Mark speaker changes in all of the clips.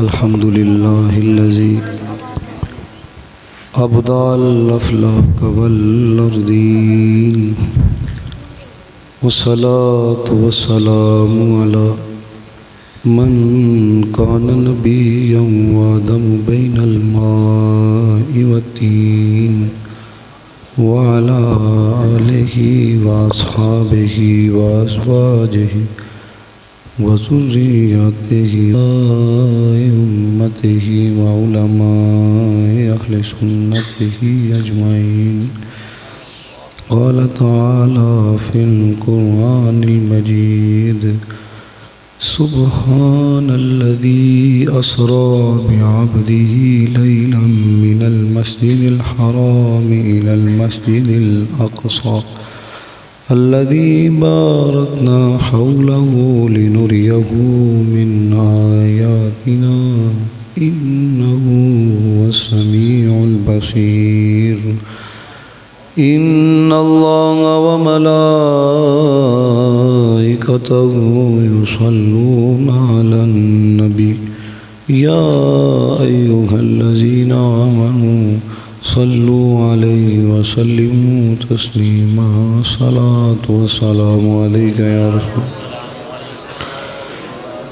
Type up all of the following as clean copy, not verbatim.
Speaker 1: الحمد لله الذي أبدى الأفلاك والأرضين والصلاة والسلام على من كان نبيا وآدم بين الماء والطين وعلى آله وأصحابه وأزواجه وذريته أمته وعلماء أهل سنته أجمعين. قال تعالى في القرآن المجيد: سبحان الذي أسرى بعبده ليلا من المسجد الحرام إلى المسجد الأقصى الذي باركنا حوله لنريه من آياتنا إنه هو السميع البصير. إن الله وملائكته يصلون على النبي يا أيها الذين آمنوا صلوا عليه وسلموا تسليما. الصلاة والسلام عليك يا رسول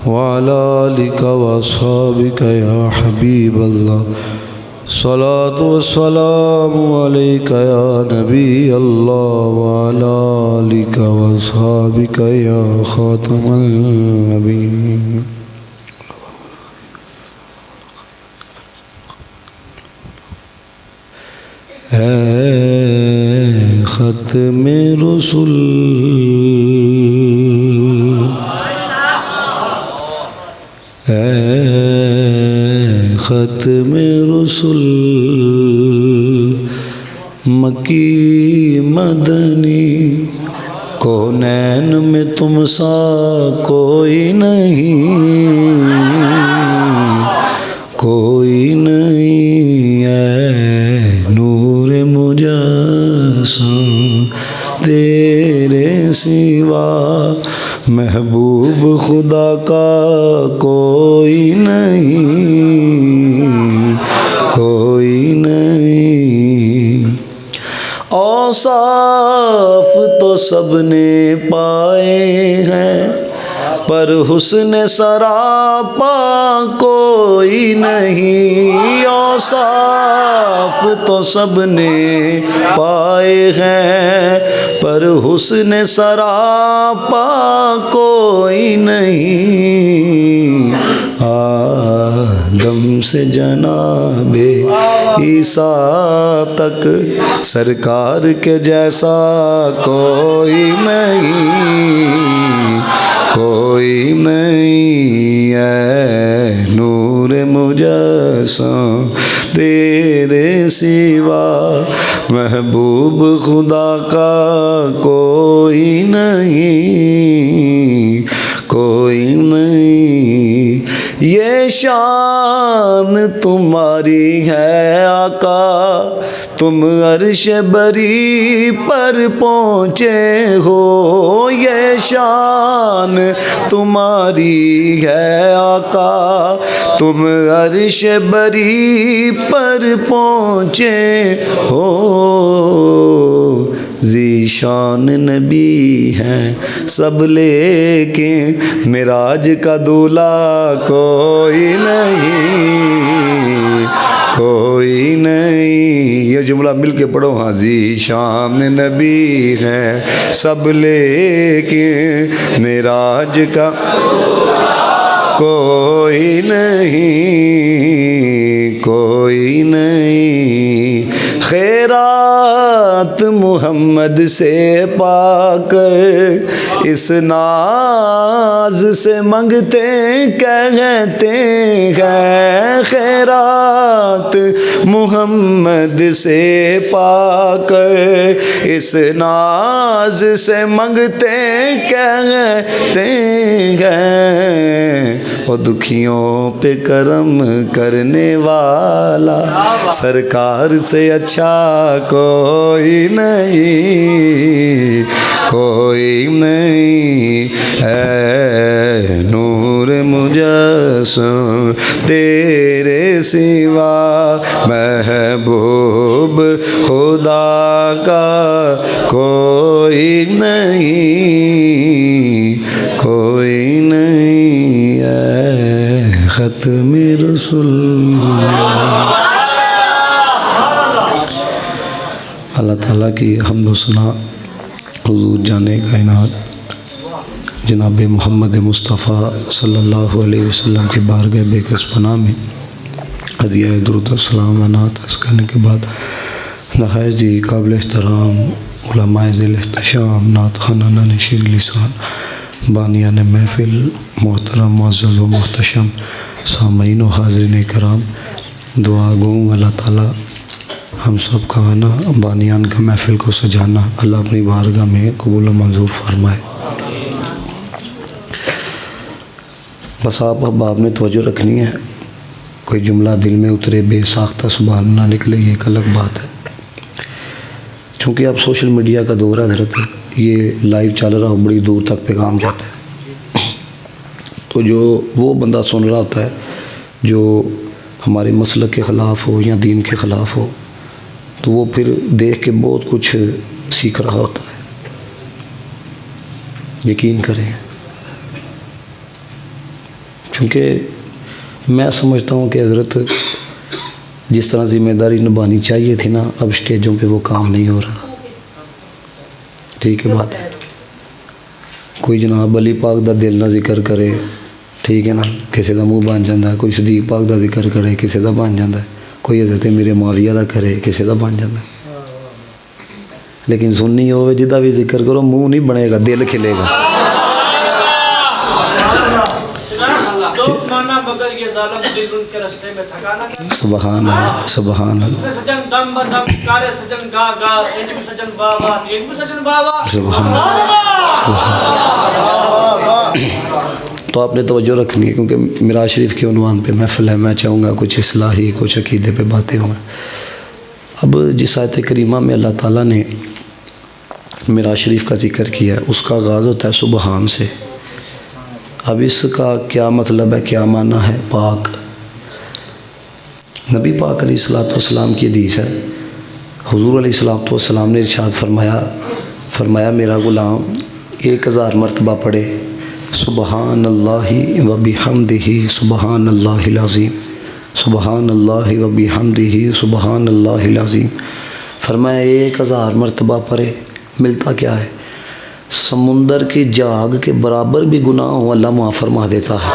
Speaker 1: وعلى آلك وأصحابك يا حبيب الله. الصلاة والسلام عليك يا نبي الله وعلى آلك وأصحابك يا خاتم النبيين. اے ختم رسول، اے ختم رسول، مکی مدنی، کونین میں تم سا کوئی نہیں، کوئی نہیں. اے نور مجسم تیرے سوا محبوب خدا کا کوئی نہیں، کوئی نہیں. اوصاف تو سب نے پائے ہیں پر حسن سراپا کوئی نہیں. اوصاف تو سب نے پائے ہیں پر حسن سراپا کوئی نہیں. آدم سے جناب عیسیٰ تک سرکار کے جیسا کوئی نہیں، کوئی نہیں. اے نور مجسم تیرے سوا محبوب خدا کا کوئی نہیں، کوئی نہیں. یہ شان تمہاری ہے آقا، تم عرش بری پر پہنچے ہو. یہ شان تمہاری ہے آقا، تم عرش بری پر پہنچے ہو. ذیشان نبی ہیں سب لیکن معراج کا دولہا کوئی نہیں، کوئی نہیں. یہ جملہ مل کے پڑھو. ہاں ذیشان نبی ہیں سب لیکن معراج کا کوئی نہیں، کوئی نہیں. خیرات محمد سے پا کر اس ناز سے منگتے کہتے ہیں. خیرات محمد سے پا کر اس ناز سے منگتے کہتے ہیں. اور دکھیوں پہ کرم کرنے والا، سرکار سے اچھا کوئی نہیں، کوئی نہیں، اے نور مجسم تیرے سوا محبوب خدا کا کوئی نہیں، کوئی نہیں، اے ختم رسول اللہ تعالیٰ کی حمد و ثنا حضور جان کائنات جناب محمد مصطفیٰ صلی اللہ علیہ وسلم کی بارگاہ بے کس پناہ میں ہدیہ درود و سلام و نعت عرض کرنے کے بعد نہایت جی قابل احترام علماء ذیل احتشام نعت خوانان شیر لسان بانیان محفل محترم معزز و محتشم سامعین و حاضرین کرام، دعا گوں اللہ تعالیٰ ہم سب کا آنا بانیان کا محفل کو سجانا اللہ اپنی بارگاہ میں قبول و منظور فرمائے۔ بس آپ نے توجہ رکھنی ہے، کوئی جملہ دل میں اترے بے ساختہ سبحان نہ نکلے، یہ ایک الگ بات ہے۔ چونکہ اب سوشل میڈیا کا دور ہے حضرت، یہ لائیو چل رہا ہو بڑی دور تک پیغام جاتا ہے، تو جو وہ بندہ سن رہا ہوتا ہے جو ہمارے مسلک کے خلاف ہو یا دین کے خلاف ہو، تو وہ پھر دیکھ کے بہت کچھ سیکھ رہا ہوتا ہے، یقین کریں۔ چونکہ میں سمجھتا ہوں کہ حضرت جس طرح ذمہ داری نبھانی چاہیے تھی نا، اب اسٹیجوں پہ وہ کام نہیں ہو رہا، ٹھیک ہے بات ہے۔ کوئی جناب علی پاک دا دل نہ ذکر کرے، ٹھیک ہے نا، کسی دا منہ بن جاتا ہے، کوئی صدیق پاک دا ذکر کرے کسی دا بن جاتا ہے، کوئی حضرت میرے معاویہ دا کرے کسی دا بن جاتا ہے، لیکن سننی ہوئے جدا بھی ذکر کرو منہ نہیں بنے گا، دل کھلے گا۔ سبحان اللہ سبحان اللہ سبحان اللہ۔ تو آپ نے توجہ رکھنی ہے کیونکہ معراج شریف کے عنوان پہ محفل ہے، میں چاہوں گا کچھ اصلاحی کچھ عقیدے پہ باتیں ہوں۔ اب جس آیت کریمہ میں اللہ تعالیٰ نے معراج شریف کا ذکر کیا ہے، اس کا آغاز ہوتا ہے سبحان سے۔ اب اس کا کیا مطلب ہے، کیا معنی ہے؟ پاک۔ نبی پاک علیہ الصلوۃ والسلام کی حدیث ہے، حضور علیہ الصلوۃ والسلام نے ارشاد فرمایا میرا غلام 1000 مرتبہ پڑھے سبحان اللہ و بحمدہ سبحان اللہ العظیم، سبحان اللہ و بحمدہ سبحان اللہ العظیم۔ فرمایا 1000 مرتبہ پڑھے، ملتا کیا ہے؟ سمندر کی جاگ کے برابر بھی گناہ ہو اللہ معاف فرما دیتا ہے۔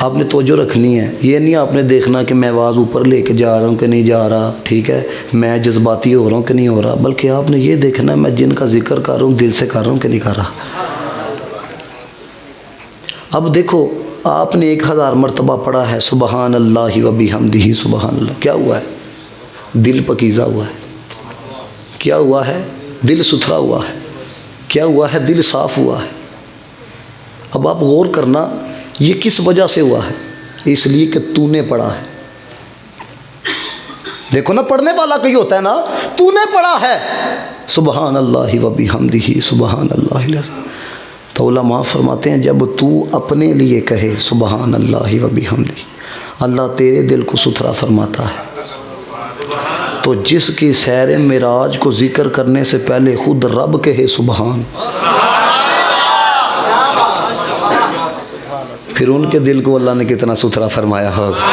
Speaker 1: آپ نے توجہ رکھنی ہے، یہ نہیں آپ نے دیکھنا کہ میں آواز اوپر لے کے جا رہا ہوں کہ نہیں جا رہا، ٹھیک ہے، میں جذباتی ہو رہا ہوں کہ نہیں ہو رہا، بلکہ آپ نے یہ دیکھنا ہے میں جن کا ذکر کر رہا ہوں دل سے کر رہا ہوں کہ نہیں کر رہا۔ اب دیکھو آپ نے 1000 مرتبہ پڑھا ہے سبحان اللہ و بحمدہ سبحان اللہ، کیا ہوا ہے؟ دل پکیزہ ہوا ہے، کیا ہوا ہے؟ دل ستھرا ہوا ہے، کیا ہوا ہے؟ دل صاف ہوا ہے۔ اب آپ غور کرنا یہ کس وجہ سے ہوا ہے؟ اس لیے کہ تو نے پڑھا ہے۔ دیکھو نا، پڑھنے والا کوئی ہوتا ہے نا، تو نے پڑھا ہے سبحان اللہ و بحمدہ سبحان اللہ العظیم۔ تو علماء فرماتے ہیں جب تو اپنے لیے کہے سبحان اللہ و بحمدہ، اللہ تیرے دل کو ستھرا فرماتا ہے۔ تو جس کی سیر معراج کو ذکر کرنے سے پہلے خود رب کہے سبحان، پھر ان کے دل کو اللہ نے کتنا ستھرا فرمایا ہوگا۔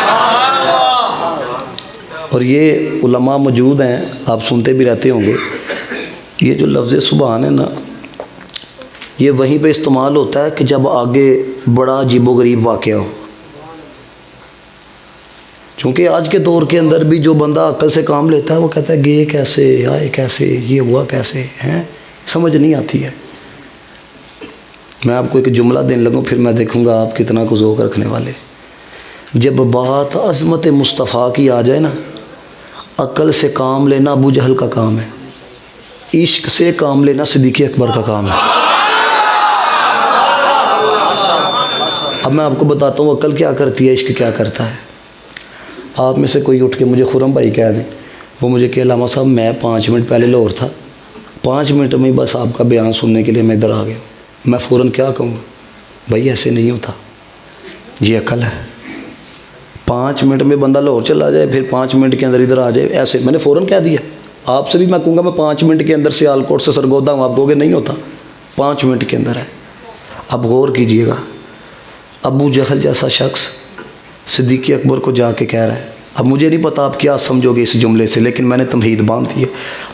Speaker 1: اور یہ علماء موجود ہیں، آپ سنتے بھی رہتے ہوں گے، یہ جو لفظ سبحان ہے نا، یہ وہیں پہ استعمال ہوتا ہے کہ جب آگے بڑا عجیب و غریب واقعہ ہو۔ چونکہ آج کے دور کے اندر بھی جو بندہ عقل سے کام لیتا ہے وہ کہتا ہے گئے کیسے، آئے کیسے، یہ ہوا کیسے، ہیں سمجھ نہیں آتی ہے۔ میں آپ کو ایک جملہ دینے لگوں، پھر میں دیکھوں گا آپ کتنا کو ذوق رکھنے والے۔ جب بات عظمت مصطفیٰ کی آ جائے نا، عقل سے کام لینا ابو جہل کا کام ہے، عشق سے کام لینا صدیق اکبر کا کام ہے۔ اب میں آپ کو بتاتا ہوں عقل کیا کرتی ہے، عشق کیا کرتا ہے۔ آپ میں سے کوئی اٹھ کے مجھے خرم بھائی کہہ دیں، وہ مجھے کہ علامہ صاحب میں 5 منٹ پہلے لاہور تھا، 5 منٹ میں بس آپ کا بیان سننے کے لیے میں ادھر آ گیا، میں فوراً کیا کہوں گا؟ بھائی ایسے نہیں ہوتا، یہ عقل ہے۔ 5 منٹ میں بندہ لاہور چلا جائے، پھر 5 منٹ کے اندر ادھر آ جائے، ایسے میں نے فوراً کہہ دیا۔ آپ سے بھی میں کہوں گا میں 5 منٹ کے اندر سیالکوٹ سے سرگودا ہوں، آپ کہو گے نہیں ہوتا، 5 منٹ کے اندر ہے۔ اب غور کیجئے گا، ابو جہل جیسا شخص صدیق اکبر کو جا کے کہہ رہا ہے، اب مجھے نہیں پتا آپ کیا سمجھو گے اس جملے سے، لیکن میں نے تمہید باندھ دی ہے۔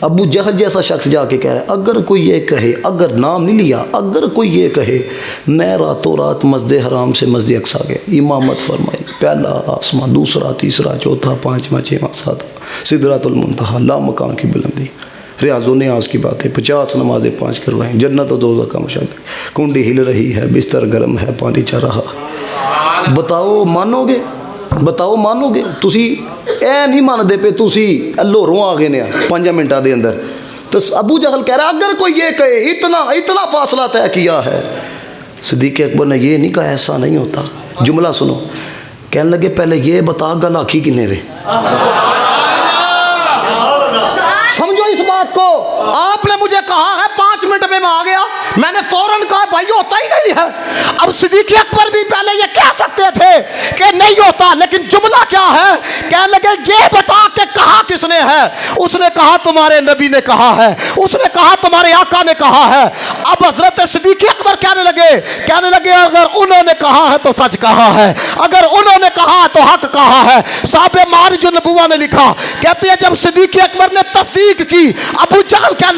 Speaker 1: ابو جہل جیسا شخص جا کے کہہ رہا ہے، اگر کوئی یہ کہے، اگر نام نہیں لیا، اگر کوئی یہ کہے میں راتوں رات مسجد حرام سے مسجد اقصیٰ گئے، امامت فرمائی، پہلا آسمان، دوسرا، تیسرا، چوتھا، پانچواں، چھواں، ساتواں، سدرۃ المنتہا، لامکان کی بلندی، ریاض و نیاز کی باتیں، 50 نمازیں 5 کروائیں، جنت و دوزخ کا مشاہدہ، کنڈی ہل رہی ہے، بستر گرم ہے، پانی چل رہا۔ بتاؤ مانو گے؟ بتاؤ مانو گے؟ تسی اے نہیں مانتے پہ، تسی لاہوروں آ گئے نے 5 منٹوں دے اندر۔ تو ابو جہل کہہ رہا اگر کوئی یہ کہے اتنا فاصلہ طے کیا ہے۔ صدیق اکبر نے یہ نہیں کہا ایسا نہیں ہوتا۔ جملہ سنو، کہنے لگے پہلے یہ بتا گل آکھی کنے وے؟ سمجھو اس بات کو، آپ نے مجھے کہا ہے 5 منٹ میں آ گیا، میں نے فوراً کہا بھائی ہوتا ہی نہیں ہے۔ اب صدیق اکبر بھی پہلے یہ کہہ سکتے تھے کہ نہیں ہوتا، لیکن جملہ کیا ہے؟ کہنے لگے یہ بتا کہ کہا کس نے ہے؟ اس نے کہا تمہارے نبی نے کہا ہے، اس نے کہا تمہارے آقا نے کہا ہے۔ اب حضرت صدیق اکبر کہنے لگے اگر انہوں نے کہا ہے تو سچ کہا ہے، اگر انہوں نے کہا تو حق کہا ہے۔ صاحب معارج النبوہ نے لکھا، کہتے ہیں جب صدیق اکبر نے تصدیق کی، ابو جہل کہنے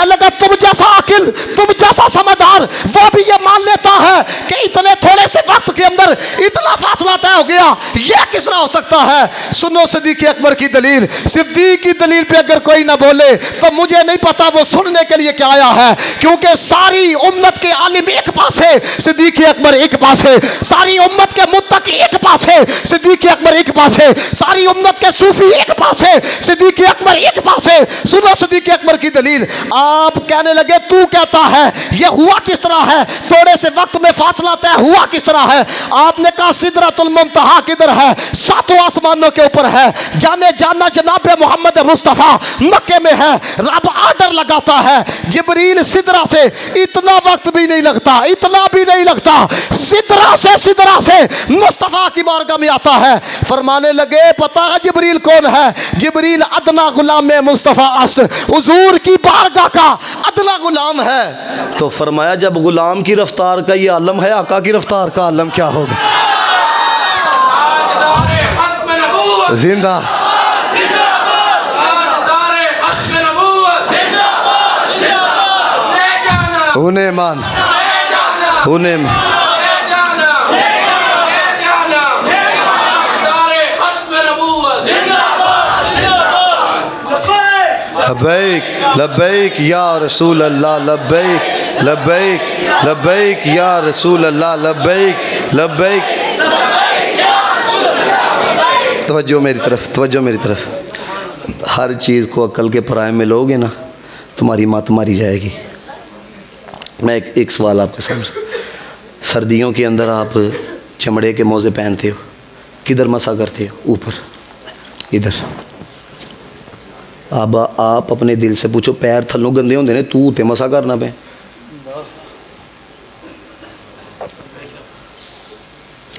Speaker 1: لگا تم جیسا عاقل، تم جیسا سمجھدار وہ بھی یہ مان لیتا ہے کہ اتنے تھوڑے سے وقت کے اندر اتنا فاصلہ طے ہو گیا، یہ کس طرح ہو سکتا ہے؟ سنو صدیق اکبر کی دلیل۔ صدیق کی دلیل پہ اگر کوئی نہ بولے تو مجھے نہیں پتا وہ سننے کے لیے کیا آیا ہے، کیونکہ ساری امت کے عالم ایک پاس ہے، صدیق اکبر ایک پاس ہے، ساری امت کے متقی ایک پاس ہے، صدیق اکبر ایک پاس ہے، ساری امت کے صوفی ایک پاس ہے، صدیق اکبر ایک پاس ہے۔ سنو صدیق اکبر کی دلیل۔ آپ کہنے لگے تو کہتا ہے یہ ہوا کس طرح ہے، تھوڑے سے وقت میں فاصلہ طے ہوا کس طرح ہے؟ آپ نے کہا سدرۃ المنتہا کدھر ہے؟ 7 آسمانوں کے اوپر ہے، جانا جناب محمد مصطفیٰ مکے میں ہے۔ رب آرڈر لگاتا ہے، جبریل سدرہ سے اتنا وقت بھی نہیں لگتا، اتنا بھی نہیں لگتا، سدرہ سے مصطفیٰ کی بارگاہ میں آتا ہے۔ فرمانے لگے پتہ ہے جبریل کون ہے؟ جبریل ادنا غلام مصطفیٰ است، حضور کی بارگاہ کا ادنا غلام ہے۔ تو فرمایا جب غلام کی رفتار کا یہ عالم ہے، آقا کی رفتار کا عالم کیا ہوگا؟ زندہ انہیں مان، انہیں مان۔ لبیک لبیک یا رسول اللہ، لبیک لبیک لبیک یا رسول اللہ، لبیک لبیک۔ توجہ میری طرف، توجہ میری طرف۔ ہر چیز کو عقل کے پرائے میں لو گے نا، تمہاری مات ماری جائے گی۔ میں ایک سوال آپ کے سامنے، سردیوں کے اندر آپ چمڑے کے موزے پہنتے ہو، کدھر مسا کرتے ہو؟ اوپر، ادھر۔ اب آپ اپنے دل سے پوچھو پیر تھلوں گندے ہوندے نے، تو تے مسا کرنا پہ؟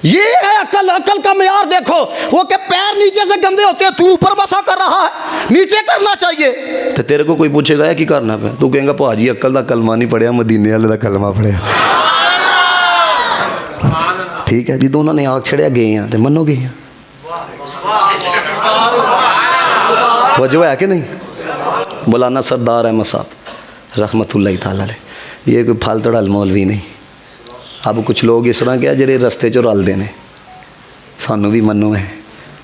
Speaker 1: یہ ہے عقل، عقل کا معیار دیکھو، وہ کہ پیر نیچے سے گندے ہوتے ہیں، تو اوپر مسا کر رہا ہے، نیچے کرنا چاہیے۔ تو تیرے کو کوئی پوچھے گا کی کرنا پہ، تو کہیں گا پاجی عقل دا کلمہ نہیں پڑھیا، مدینے والے دا کلمہ پڑھیا۔ ٹھیک ہے جی، دونوں نے آگ چھڑیا گئے ہیں تو منو گے ہیں، توجہ ہے کہ نہیں؟ مولانا سردار احمد صاحب رحمت اللہ تعالیٰ علیہ، یہ کوئی پھال تڑل مولوی نہیں۔ اب کچھ لوگ اس طرح کیا جڑے رستے چو رل دینے، سانو بھی منو ہے،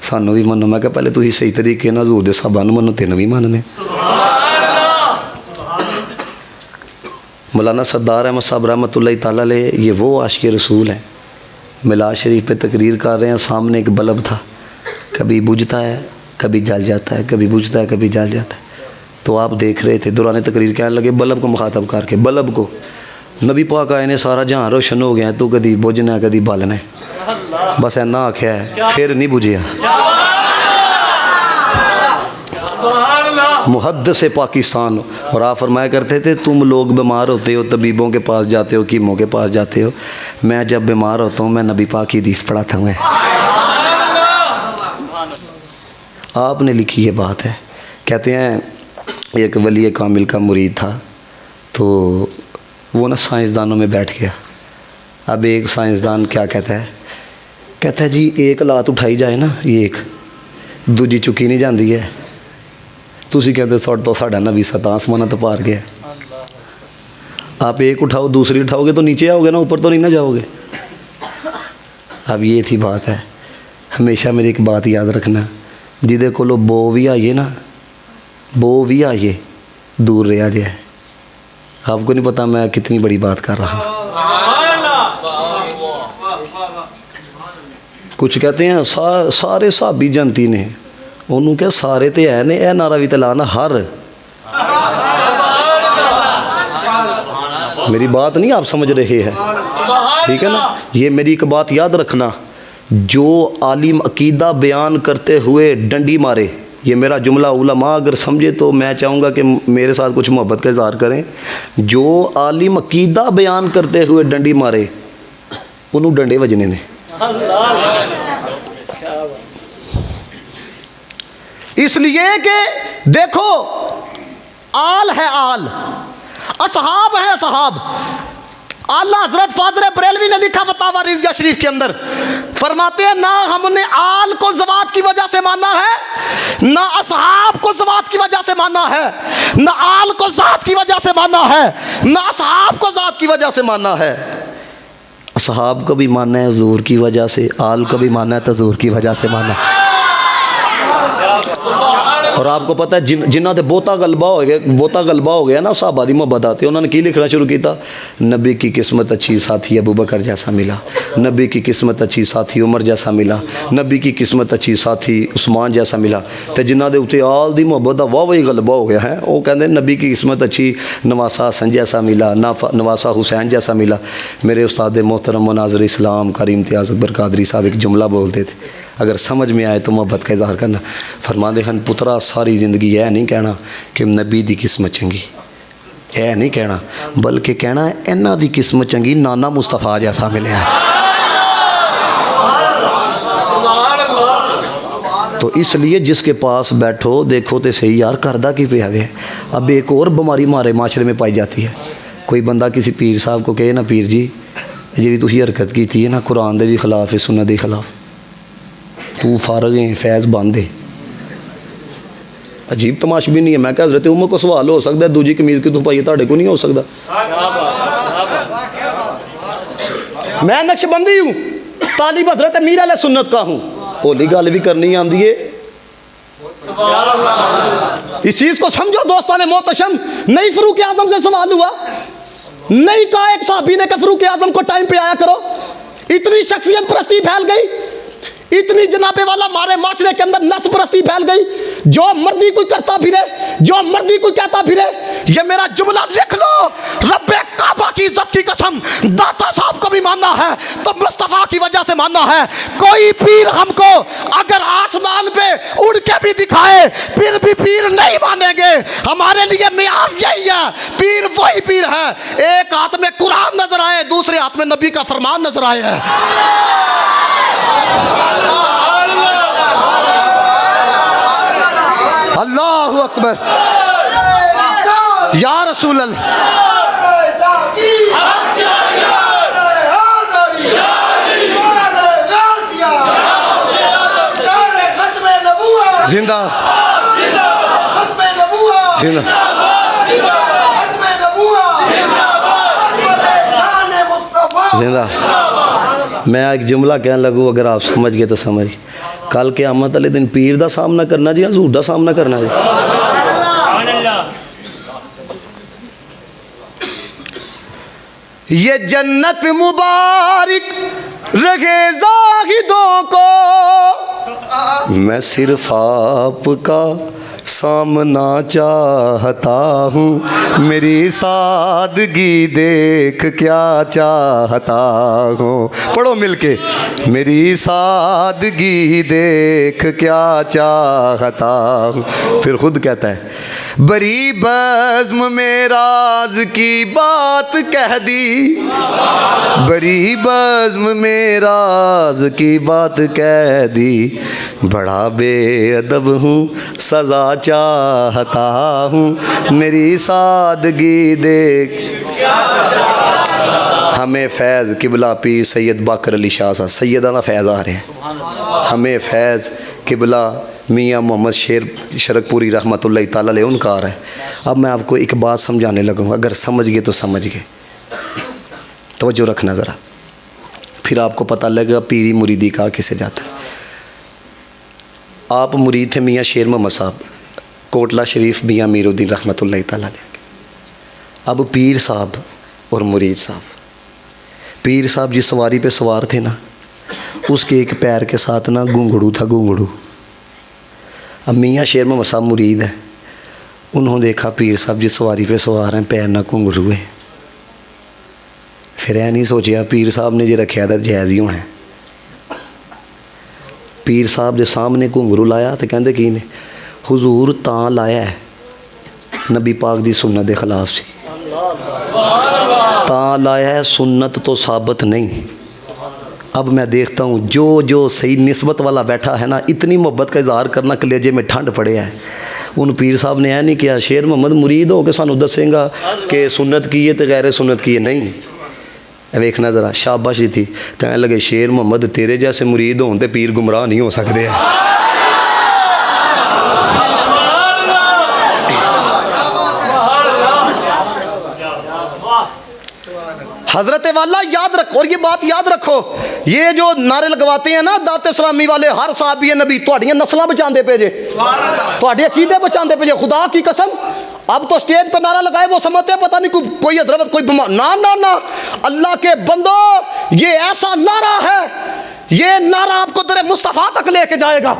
Speaker 1: سانو بھی منو۔ میں کہا پہلے تھی صحیح طریقے نہ حضور دے صحابہ نو منو، تینوں بھی مننے۔ مولانا سردار احمد صاحب رحمت اللہ تعالیٰ علیہ یہ وہ عاشق رسول ہیں، میلاد شریف پہ تقریر کر رہے ہیں، سامنے ایک بلب تھا، کبھی بجھتا ہے کبھی جل جاتا ہے، کبھی بجھتا ہے کبھی جل جاتا ہے۔ تو آپ دیکھ رہے تھے، دوران تقریر کہنے لگے بلب کو مخاطب کر کے، بلب کو نبی پاک آئے نے سارا جہاں روشن ہو گیا تو کدی بجھنا کدی بالنا بس اینا آکھیا ہے پھر نہیں بجھیا محدث پاکستان. اور آپ فرمایا کرتے تھے تم لوگ بیمار ہوتے ہو طبیبوں کے پاس جاتے ہو کیموں کے پاس جاتے ہو, میں جب بیمار ہوتا ہوں میں نبی پاک کی حدیث پڑھاتا ہوں. آپ نے لکھی یہ بات ہے. کہتے ہیں ایک ولی کامل کا مرید تھا تو وہ نا سائنسدانوں میں بیٹھ گیا. اب ایک سائنسدان کیا کہتا ہے جی ایک لات اٹھائی جائے نا یہ ایک دوجی چکی نہیں جاندی ہے. تسی کہتے تو ساڈا نبی سات آسمانہ تو پار گیا. آپ ایک اٹھاؤ دوسری اٹھاؤ گے تو نیچے آؤ گے نا, اوپر تو نہیں نہ جاؤ گے. اب یہ تھی بات ہے. ہمیشہ میری ایک بات یاد رکھنا, جدے کولو بو بھی آئیے نا بو بھی آئیے دور رہا جائے. آپ کو نہیں پتا میں کتنی بڑی بات کر رہا ہوں. کچھ کہتے ہیں سارے صحابی جنتی نے, انہوں کہ سارے تے ہے نے, اے نعرہ بھی تلانا ہر. میری بات نہیں آپ سمجھ رہے ہیں, ٹھیک ہے نا. یہ میری ایک بات یاد رکھنا, جو عالم عقیدہ بیان کرتے ہوئے ڈنڈی مارے, یہ میرا جملہ علماء اگر سمجھے تو میں چاہوں گا کہ میرے ساتھ کچھ محبت کا اظہار کریں. جو عالم عقیدہ بیان کرتے ہوئے ڈنڈی مارے انہوں ڈنڈے وجنے نے. اس لیے کہ دیکھو آل ہے آل, اصحاب ہے اصحاب. اللہ حضرت فاضل بریلوی نے لکھا فتاوی رضویہ شریف کے اندر, فرماتے ہیں نہ ہم نے آل کو ذوات کی وجہ سے مانا ہے, نہ اصحاب کو ذوات کی وجہ سے مانا ہے, نہ آل کو ذات کی وجہ سے مانا ہے, نہ اصحاب کو ذات کی وجہ سے مانا ہے. اصحاب کو بھی مانا ہے حضور کی وجہ سے, آل کو بھی مانا ہے تو حضور کی وجہ سے مانا ہے. اور آپ کو پتہ ہے جنہ تے بہتا غلبہ ہو گیا نا صحابہ دی محبت آتے, انہوں نے کی لکھنا شروع کیتا, نبی کی قسمت اچھی ساتھی ابو بکر جیسا ملا, نبی کی قسمت اچھی ساتھی عمر جیسا ملا, نبی کی قسمت اچھی ساتھی عثمان جیسا ملا. تے جنہ دے اوتے آل دی محبت دا واہ غلبہ ہو گیا ہے, وہ کہندے نبی کی قسمت اچھی نواسہ حسن جیسا ملا, نواسہ حسین جیسا ملا. میرے استاد محترم مناظر اسلام قاری امتیاز اکبر قادری صاحب ایک جملہ بولتے تھے, اگر سمجھ میں آئے تو محبت کا اظہار کرنا. فرماندے ہیں پترا ساری زندگی یہ نہیں کہنا کہ نبی دی قسمت چنگی, یہ نہیں کہنا, بلکہ کہنا ہے انہاں دی قسمت چنگی نانا مصطفیٰ جیسا ملیا ہے. تو اس لیے جس کے پاس بیٹھو دیکھو تے صحیح یار کردہ کی پہ آوے. اب ایک اور بیماری ہمارے معاشرے میں پائی جاتی ہے, کوئی بندہ کسی پیر صاحب کو کہے نا پیر جی جی تسی حرکت کی تھی نا قرآن دے بھی خلاف ہے سنت دے خلاف, تو فارغ ہیں فیض باندھے. عجیب تماش بھی نہیں ہے. میں کہ حضرت عمر کو سوال ہو سکتا ہے دوجی قمیض کی تو پائیے تاڑے کو نہیں ہو سکتا. میں نقش بندی ہوں, طالب حضرت میر علیہ سنت کا ہوں, ہولی گال بھی کرنی آندی ہے. اس چیز کو سمجھو دوستان محتشم. نہیں فاروق اعظم سے سوال ہوا, نہیں کہا ایک صحابی نے کہ فاروق اعظم کو ٹائم پہ آیا کرو. اتنی شخصیت پرستی پھیل گئی, اتنی جناب والا ہمارے معاشرے کے اندر نسب پرستی پھیل گئی, جو مردی کوئی کرتا پھرے, جو مردی کوئی کہتا پھرے. یہ میرا جملہ لکھ لو, رب کعبہ کی عزت کی قسم داتا صاحب کو بھی ماننا ہے تو مصطفیٰ کی وجہ سے ماننا ہے. کوئی پیر ہم کو اگر آسمان پہ اڑ کے بھی دکھائے پھر بھی پیر نہیں مانیں گے. ہمارے لیے معیار یہی ہے, پیر وہی پیر ہے. ایک ہاتھ میں قرآن نظر آئے, دوسرے ہاتھ میں نبی کا فرمان نظر آئے ہے. اللہ اکبر, یا رسول اللہ. زندہ زندہ زندہ. میں ایک جملہ کہنے لگوں, اگر آپ سمجھ گئے تو سمجھ. کل قیامت والے دن پیر دا سامنا کرنا جی, حضور دا سامنا کرنا جی. یہ جنت مبارک رہے زاہدوں کو, میں صرف آپ کا سامنا چاہتا ہوں، میری سادگی دیکھ کیا چاہتا ہوں. پڑھو مل کے. میری سادگی دیکھ کیا چاہتا ہوں. پھر خود کہتا ہے بری بزم میں راز کی بات کہہ دی، بری بزم میں راز کی بات کہہ دی، بڑا بے ادب ہوں سزا چاہتا ہوں، میری سادگی دیکھ. ہمیں فیض قبلہ پیر سید باقر علی شاہ صاحب سیدانہ فیض آ رہے ہیں. ہمیں فیض قبلہ میاں محمد شرک پوری رحمۃ اللہ تعالیٰ علیہ ان کا آ رہا ہے. اب میں آپ کو ایک بات سمجھانے لگا ہوں، اگر سمجھ گئے تو سمجھ گئے. توجہ رکھنا ذرا، پھر آپ کو پتہ لگے گا پیری مریدی کہا کسے جاتا ہے. آپ مرید تھے میاں شیر محمد صاحب کوٹلہ شریف میاں میر الدین رحمۃ اللہ تعالیٰ علیہ. اب پیر صاحب اور مرید صاحب، پیر صاحب جس سواری پہ سوار تھے نا، اس کے ایک پیر کے ساتھ نا گھنگڑو تھا، گھنگڑو. اب میاں شیر محمد صاحب مرید ہیں، انہوں نے دیکھا پیر صاحب جس سواری پہ سوار ہیں پیر نہ گھنگڑو ہے. پھر نہیں سوچیا پیر صاحب نے جو رکھا تھا جائز ہی ہونا ہے. پیر صاحب دے سامنے گھنگرو لایا تو کہندے کی نے حضور تاں لایا ہے نبی پاک دی سنت دے خلاف سی، تاں لایا ہے سنت تو ثابت نہیں. اب میں دیکھتا ہوں جو صحیح نسبت والا بیٹھا ہے نا، اتنی محبت کا اظہار کرنا کلیجے میں ٹھنڈ پڑے ہے. ان پیر صاحب نے نہیں کیا شیر محمد مرید ہو کے سانو دسیں گا کہ سنت کی ہے تو غیر سنت کی ہے. نہیں، ویکھنا ذرا شاباشی تھی. کہنے لگے شیر محمد تیرے جیسے مرید ہوں تے پیر گمراہ نہیں ہو سکتے. حضرت والا یاد رکھو، اور یہ بات یاد رکھو، یہ جو نعرے لگواتے ہیں نا دعوت اسلامی والے ہر صحابی نبی، تہاڈیاں نسلاں بچاندے پے جے، تہاڈے عقیدے بچاندے پے جے. خدا کی قسم اب تو اسٹیج پہ نعرہ لگائے وہ سمجھتے ہیں پتہ نہیں کوئی حضرت کوئی بیمار. نہ اللہ کے بندو، یہ ایسا نعرہ ہے، یہ نعرہ آپ کو در مصطفیٰ تک لے کے جائے گا.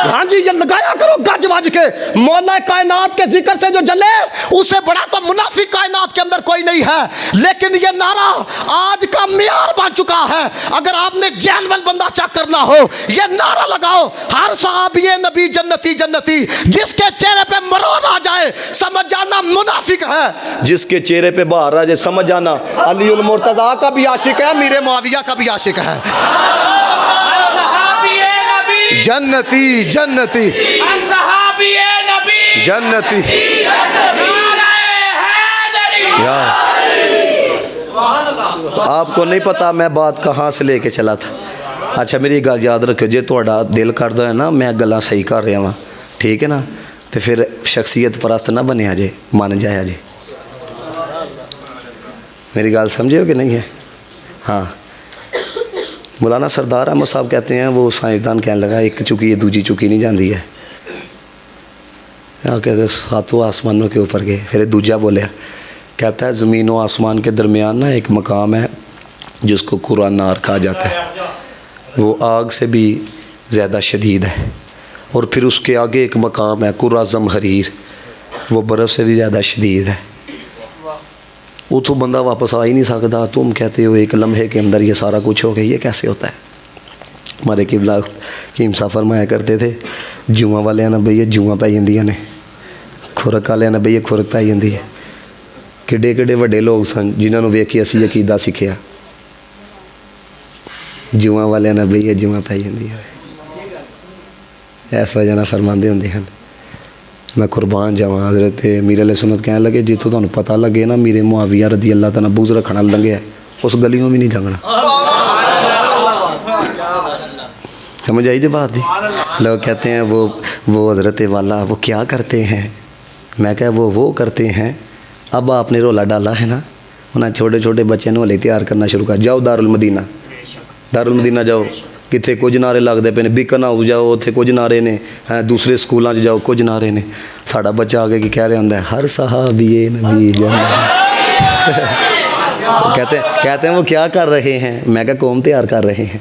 Speaker 1: ہاں جی، یہ لگایا کرو گج وج کے. مولا کائنات کے ذکر سے جو جلے اسے بڑا تو منافق کائنات کے اندر کوئی نہیں ہے. لیکن یہ نعرہ آج کا معیار بن چکا ہے. اگر آپ نے جینول بندہ چیک کرنا ہو، یہ نعرہ لگاؤ ہر صحابی نبی جنتی جنتی. جس کے چہرے پہ مراد آ جائے سمجھ جانا منافق ہے، جس کے چہرے پہ باہر آ جائے سمجھ جانا علی المرتضیٰ کا بھی عاشق ہے، میر معاویہ کا بھی عاشق ہے. جنتی جنتی جنتی. آپ کو نہیں پتا میں بات کہاں سے لے کے چلا تھا. اچھا میری گل یاد رکھو، جی تھوڑا دل کردا ہے نا میں گلاں صحیح کر رہا ہاں، ٹھیک ہے نا، تو پھر شخصیت پرست نہ بنیا جے، من جایا جے. میری گل سمجھے ہو کہ نہیں ہے؟ ہاں، مولانا سردار احمد صاحب کہتے ہیں، وہ سائنسدان کہنے لگا ایک چکی ہے دوجی چکی نہیں جاندی ہے. کہتے ساتوں آسمانوں کے اوپر گئے. پھر دوجا بولیا، کہتا ہے زمین و آسمان کے درمیان نا ایک مقام ہے جس کو قرآن نار کہا جاتا ہے، وہ آگ سے بھی زیادہ شدید ہے. اور پھر اس کے آگے ایک مقام ہے قرآن زمحریر، وہ برف سے بھی زیادہ شدید ہے. وہ تو بندہ واپس آ ہی نہیں سکتا. تم کہتے ہو ایک لمحے کے اندر یہ سارا کچھ ہو گیا، یہ کیسے ہوتا ہے؟ ہمارے قبلہ قیم صاحب فرمایا کرتے تھے جواں والے نا بھئی جواں پی جاندیاں نے، خورک والے نا بھئی خورک پی جاندی ہے. کڈے کڈے وڈے لوگ سن جنہوں نے ویکھ کے اسی عقیدہ سکھیا. جواں والے نا بھئی جواں پی جاندی ہے. اس وجہ نہ فرماندے ہوندے ہیں میں قربان جاواں. حضرت میر علیہ سنت کہنے لگے جتوں تمہیں پتہ لگے نا میرے معاویہ رضی اللہ تعالیٰ بغض رکھنا لنگیا اس گلیوں بھی نہیں جانا. سمجھ آئی جی بات دی؟ لوگ کہتے ہیں وہ حضرت والا وہ کیا کرتے ہیں؟ میں کہا وہ کرتے ہیں. اب آپ نے رولا ڈالا ہے نا، انہیں چھوٹے چھوٹے بچے نے ہولے تیار کرنا شروع کر. جاؤ دارالمدینہ جاؤ، کتنے کچھ نعرے لگتے پے نے. بیکن ہاؤس جاؤ اتنے کچھ نعرے نے، دوسرے سکولوں جاؤ کچھ نعرے نے. ساڈا بچہ آگے کی کہہ رہا ہوں ہر صحابی نبی کہتے ہیں وہ کیا کر رہے ہیں؟ میں کہا قوم تیار کر رہے ہیں.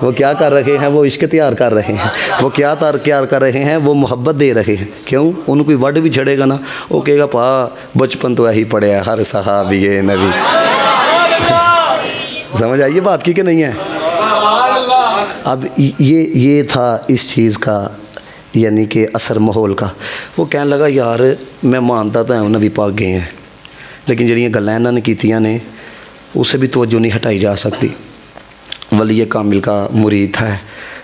Speaker 1: وہ کیا کر رہے ہیں؟ وہ عشق تیار کر رہے ہیں. وہ کیا تیار کر رہے ہیں؟ وہ محبت دے رہے ہیں. کیوں؟ ان کوئی وڈ بھی چھڑے گا نا، وہ کہے گا پا بچپن تو یہی پڑھیا ہر صحابی نبی. سمجھ آئیے بات کی کہ نہیں ہے؟ اب یہ تھا اس چیز کا یعنی کہ اثر ماحول کا. وہ کہنے لگا یار میں مانتا تو ہے نبی پاک گئے ہیں، لیکن جڑیاں گلاں انہوں نے کیتیاں نے اس سے بھی توجہ نہیں ہٹائی جا سکتی. ولی کامل کا مرید ہے،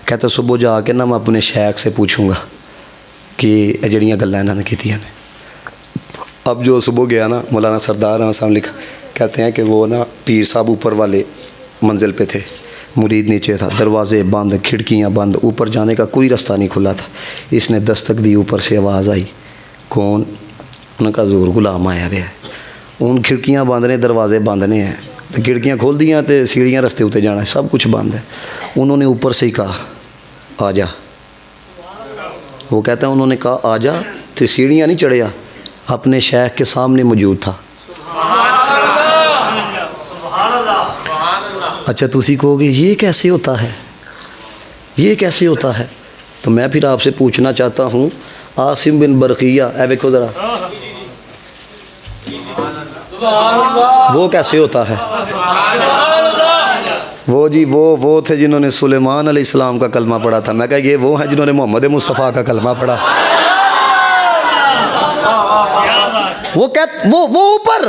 Speaker 1: کہتا صبح جا کے نا میں اپنے شیخ سے پوچھوں گا کہ جڑیاں گلاں انہوں نے کیتیاں نے. اب جو صبح گیا نا مولانا سردار احمد صاحب لکھا کہتے ہیں کہ وہ نا پیر صاحب اوپر والے منزل پہ تھے، مرید نیچے تھا، دروازے بند، کھڑکیاں بند، اوپر جانے کا کوئی رستہ نہیں کھلا تھا. اس نے دستک دی، اوپر سے آواز آئی، کون؟ انہوں نے کہا حضور غلام آیا ہوا ہے. ان کھڑکیاں بند نے، دروازے بند نے ہیں، کھڑکیاں کھول دیاں تے سیڑھیاں رستے اتنے جانا ہے، سب کچھ بند ہے. انہوں نے اوپر سے ہی کہا آ جا. وہ کہتا ہے انہوں نے کہا آ جا تو سیڑھیاں نہیں چڑھیا، اپنے شیخ کے سامنے موجود تھا. اچھا تسی کہو گے یہ کیسے ہوتا ہے، یہ کیسے ہوتا ہے؟ تو میں پھر آپ سے پوچھنا چاہتا ہوں عاصم بن برقیہ، اے دیکھو ذرا وہ کیسے ہوتا ہے؟ وہ جی وہ تھے جنہوں نے سلیمان علیہ السلام کا کلمہ پڑھا تھا. میں کہا یہ وہ ہیں جنہوں نے محمد مصطفیٰ کا کلمہ پڑھا. وہ اوپر،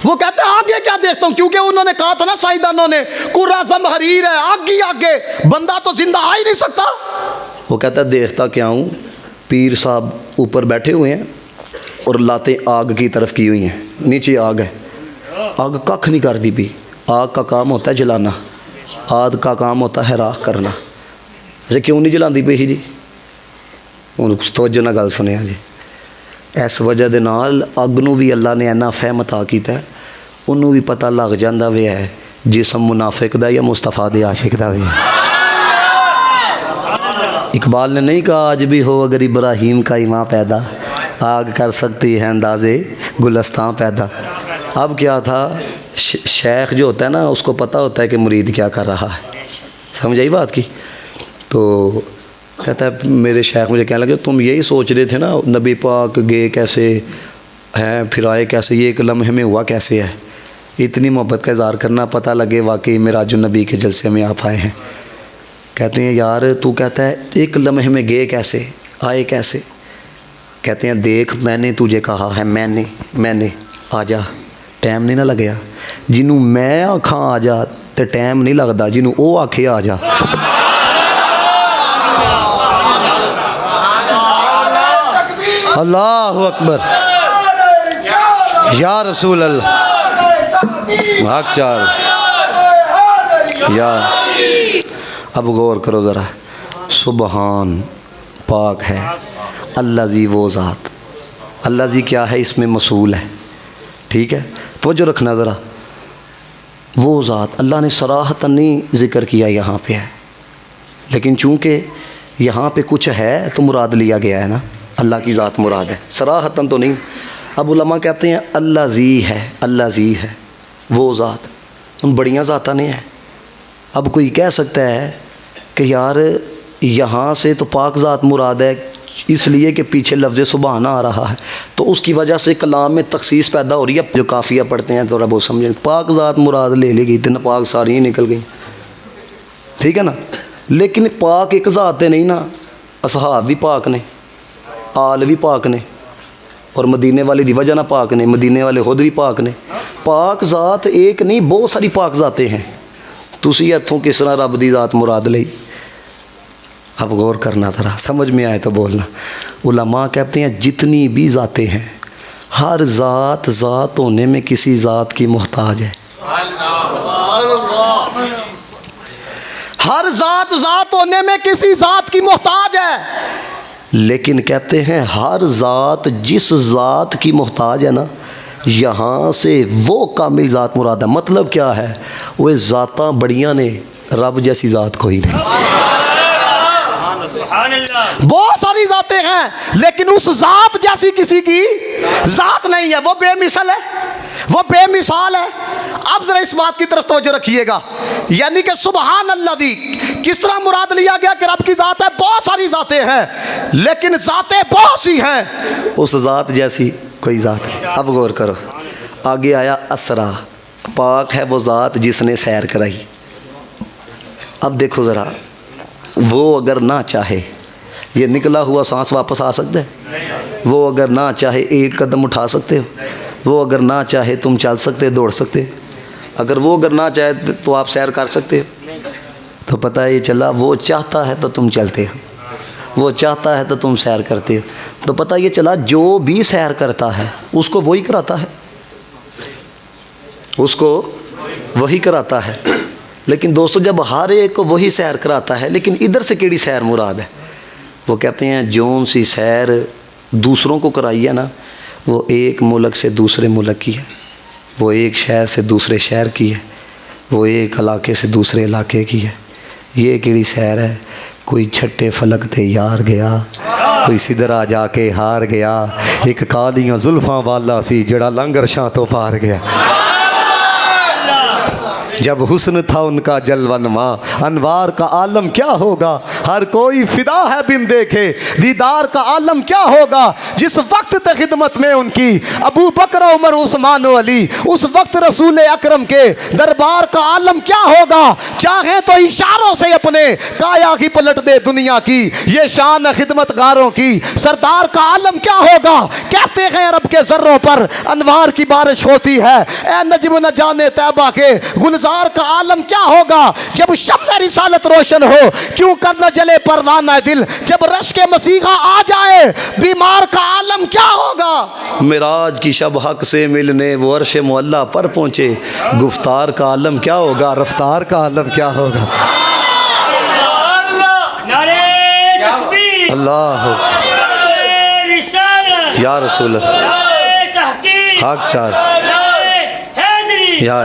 Speaker 1: وہ کہتے ہیں آگے کیا دیکھتا ہوں، کیونکہ انہوں نے کہا تھا نا سائیدانوں نے قرہ زمہریر ہے، آگے بندہ تو زندہ آ ہی نہیں سکتا. وہ کہتا ہے دیکھتا کیا ہوں، پیر صاحب اوپر بیٹھے ہوئے ہیں اور لاتیں آگ کی طرف کی ہوئی ہیں، نیچے آگ ہے، آگ ککھ نہیں کر دی بھی. آگ کا کام ہوتا ہے جلانا، آگ کا کام ہوتا ہے راکھ کرنا. اچھا کیوں نہیں جلاندی پئی جی؟ ہن توجہ نہ گل سنیا جی. اس وجہ دے نال اگ نو بھی اللہ نے اینا فہم عطا کیتا ہے، انہوں بھی پتہ لگ جاندا وے ہے جسم منافق دا یا مصطفیٰ دے عاشق دا وے. اقبال نے نہیں کہا آج بھی ہو اگر ابراہیم کا ایمان پیدا، آگ کر سکتی ہے اندازے گلستان پیدا. اب کیا تھا، شیخ جو ہوتا ہے نا اس کو پتہ ہوتا ہے کہ مرید کیا کر رہا ہے. سمجھ آئی بات کی؟ تو کہتا ہے میرے شیخ مجھے کہنے لگے تم یہی سوچ رہے تھے نا نبی پاک گئے کیسے ہیں، پھر آئے کیسے، یہ ایک لمحے میں ہوا کیسے ہے؟ اتنی محبت کا اظہار کرنا، پتہ لگے واقعی معراج النبی کے جلسے میں آپ آئے ہیں. کہتے ہیں یار تو کہتا ہے ایک لمحے میں گئے کیسے، آئے کیسے؟ کہتے ہیں دیکھ میں نے تجھے کہا ہے، میں نے آ جا، ٹائم نہیں نہ لگیا. جنوں میں آکھاں آ جا تے ٹائم نہیں لگتا، جنوں او آکھے آ جا. اللہ اکبر یا رسول اللہ حق چار یا. اب غور کرو ذرا، سبحان پاک ہے اللہ زی، وہ ذات اللہ زی کیا ہے اس میں موصول ہے، ٹھیک ہے توجہ رکھنا ذرا. وہ ذات اللہ نے صراحتاً نہیں ذکر کیا یہاں پہ ہے، لیکن چونکہ یہاں پہ کچھ ہے تو مراد لیا گیا ہے نا، اللہ کی ذات مراد ہے، صراحتاً تو نہیں. اب علماء کہتے ہیں اللہ زی ہے، اللہ زی ہے وہ ذات، ان بڑیاں ذاتاں نے ہیں. اب کوئی کہہ سکتا ہے کہ یار یہاں سے تو پاک ذات مراد ہے اس لیے کہ پیچھے لفظ سبحان آ رہا ہے، تو اس کی وجہ سے کلام میں تخصیص پیدا ہو رہی ہے. جو کافیہ پڑھتے ہیں تھوڑا بہت سمجھیں، پاک ذات مراد لے لی گئی، اتنا پاک ساری ہی نکل گئی، ٹھیک ہے نا. لیکن پاک ایک ذات ہے نہیں نا، اصحاب بھی پاک نے، آل بھی پاک نے، اور مدینے والے دی وجہ نہ پاک نے، مدینے والے خود بھی پاک نے. پاک ذات ایک نہیں بہت ساری پاک ذاتیں ہیں. تسی اتھوں کس طرح رب دی ذات مراد لئی؟ اب غور کرنا ذرا، سمجھ میں آئے تو بولنا. علماء کہتے ہیں جتنی بھی ذاتیں ہیں ہر ذات ذات ہونے میں کسی ذات کی محتاج ہے. ہر ذات ذات ہونے میں کسی ذات کی محتاج ہے، لیکن کہتے ہیں ہر ذات جس ذات کی محتاج ہے نا، یہاں سے وہ کامل ذات مراد ہے. مطلب کیا ہے؟ وہ ذاتاں بڑیاں نے، رب جیسی ذات کوئی نہیں. بہت ساری ذاتیں ہیں لیکن اس ذات جیسی کسی کی ذات نہیں ہے، وہ بے مثل ہے. وہ بے مثال ہے۔ اب ذرا اس بات کی طرف توجہ رکھیے گا، یعنی کہ سبحان اللہ دی کس طرح مراد لیا گیا کہ رب کی ذات ہے، بہت ساری ذاتیں ہیں لیکن ذاتیں بہت سی ہیں، اس ذات جیسی کوئی ذات نہیں۔ اب غور کرو، آگے آیا اسرا، پاک ہے وہ ذات جس نے سیر کرائی۔ اب دیکھو ذرا، وہ اگر نہ چاہے یہ نکلا ہوا سانس واپس آ سکتا ہے؟ وہ اگر نہ چاہے ایک قدم اٹھا سکتے ہو؟ وہ اگر نہ چاہے تم چل سکتے، دوڑ سکتے؟ اگر وہ اگر نہ چاہے تو آپ سیر کر سکتے ہو؟ تو پتہ یہ چلا وہ چاہتا ہے تو تم چلتے ہو، وہ چاہتا ہے تو تم سیر کرتے ہو۔ تو پتہ یہ چلا جو بھی سیر کرتا ہے اس کو وہی کراتا ہے، اس کو وہی کراتا ہے۔ لیکن دوستو جب ہر ایک کو وہی سیر کراتا ہے، لیکن ادھر سے کیڑی سیر مراد ہے؟ وہ کہتے ہیں جون سی سیر دوسروں کو کرائی ہے نا، وہ ایک ملک سے دوسرے ملک کی ہے، وہ ایک شہر سے دوسرے شہر کی ہے، وہ ایک علاقے سے دوسرے علاقے کی ہے۔ یہ کیڑی سیر ہے؟ کوئی چھٹے فلک تے یار گیا، کوئی سدرا جا کے ہار گیا، ایک کالیاں زلفاں والا سی جڑا لنگر شاہ تو پار گیا۔ جب حسن تھا ان کا جلوہ نما، انوار کا عالم کیا ہوگا، ہر کوئی فدا ہے بن دیکھے، دیدار کا عالم کیا ہوگا۔ جس وقت تھے خدمت میں ان کی ابو بکر عمر عثمان و علی، اس وقت رسول اکرم کے دربار کا عالم کیا ہوگا۔ چاہیں تو اشاروں سے اپنے کایا کی پلٹ دے دنیا کی، یہ شان خدمت گاروں کی، سردار کا عالم کیا ہوگا۔ کہتے ہیں عرب کے ذروں پر انوار کی بارش ہوتی ہے، اے نجم نہ جانے طیبہ کے گلزار کا عالم کیا ہوگا۔ جب شمع رسالت روشن ہو کیوں کر نہ جلے پروانہ دل، جب رشک مسیحا آ جائے بیمار کا عالم کیا ہوگا۔ معراج کی شب حق سے ملنے وہ عرش معلیٰ پر پہنچے، گفتار کا عالم کیا ہوگا، رفتار کا عالم کیا ہوگا۔ اللہ یا رسول اللہ، حق چار یا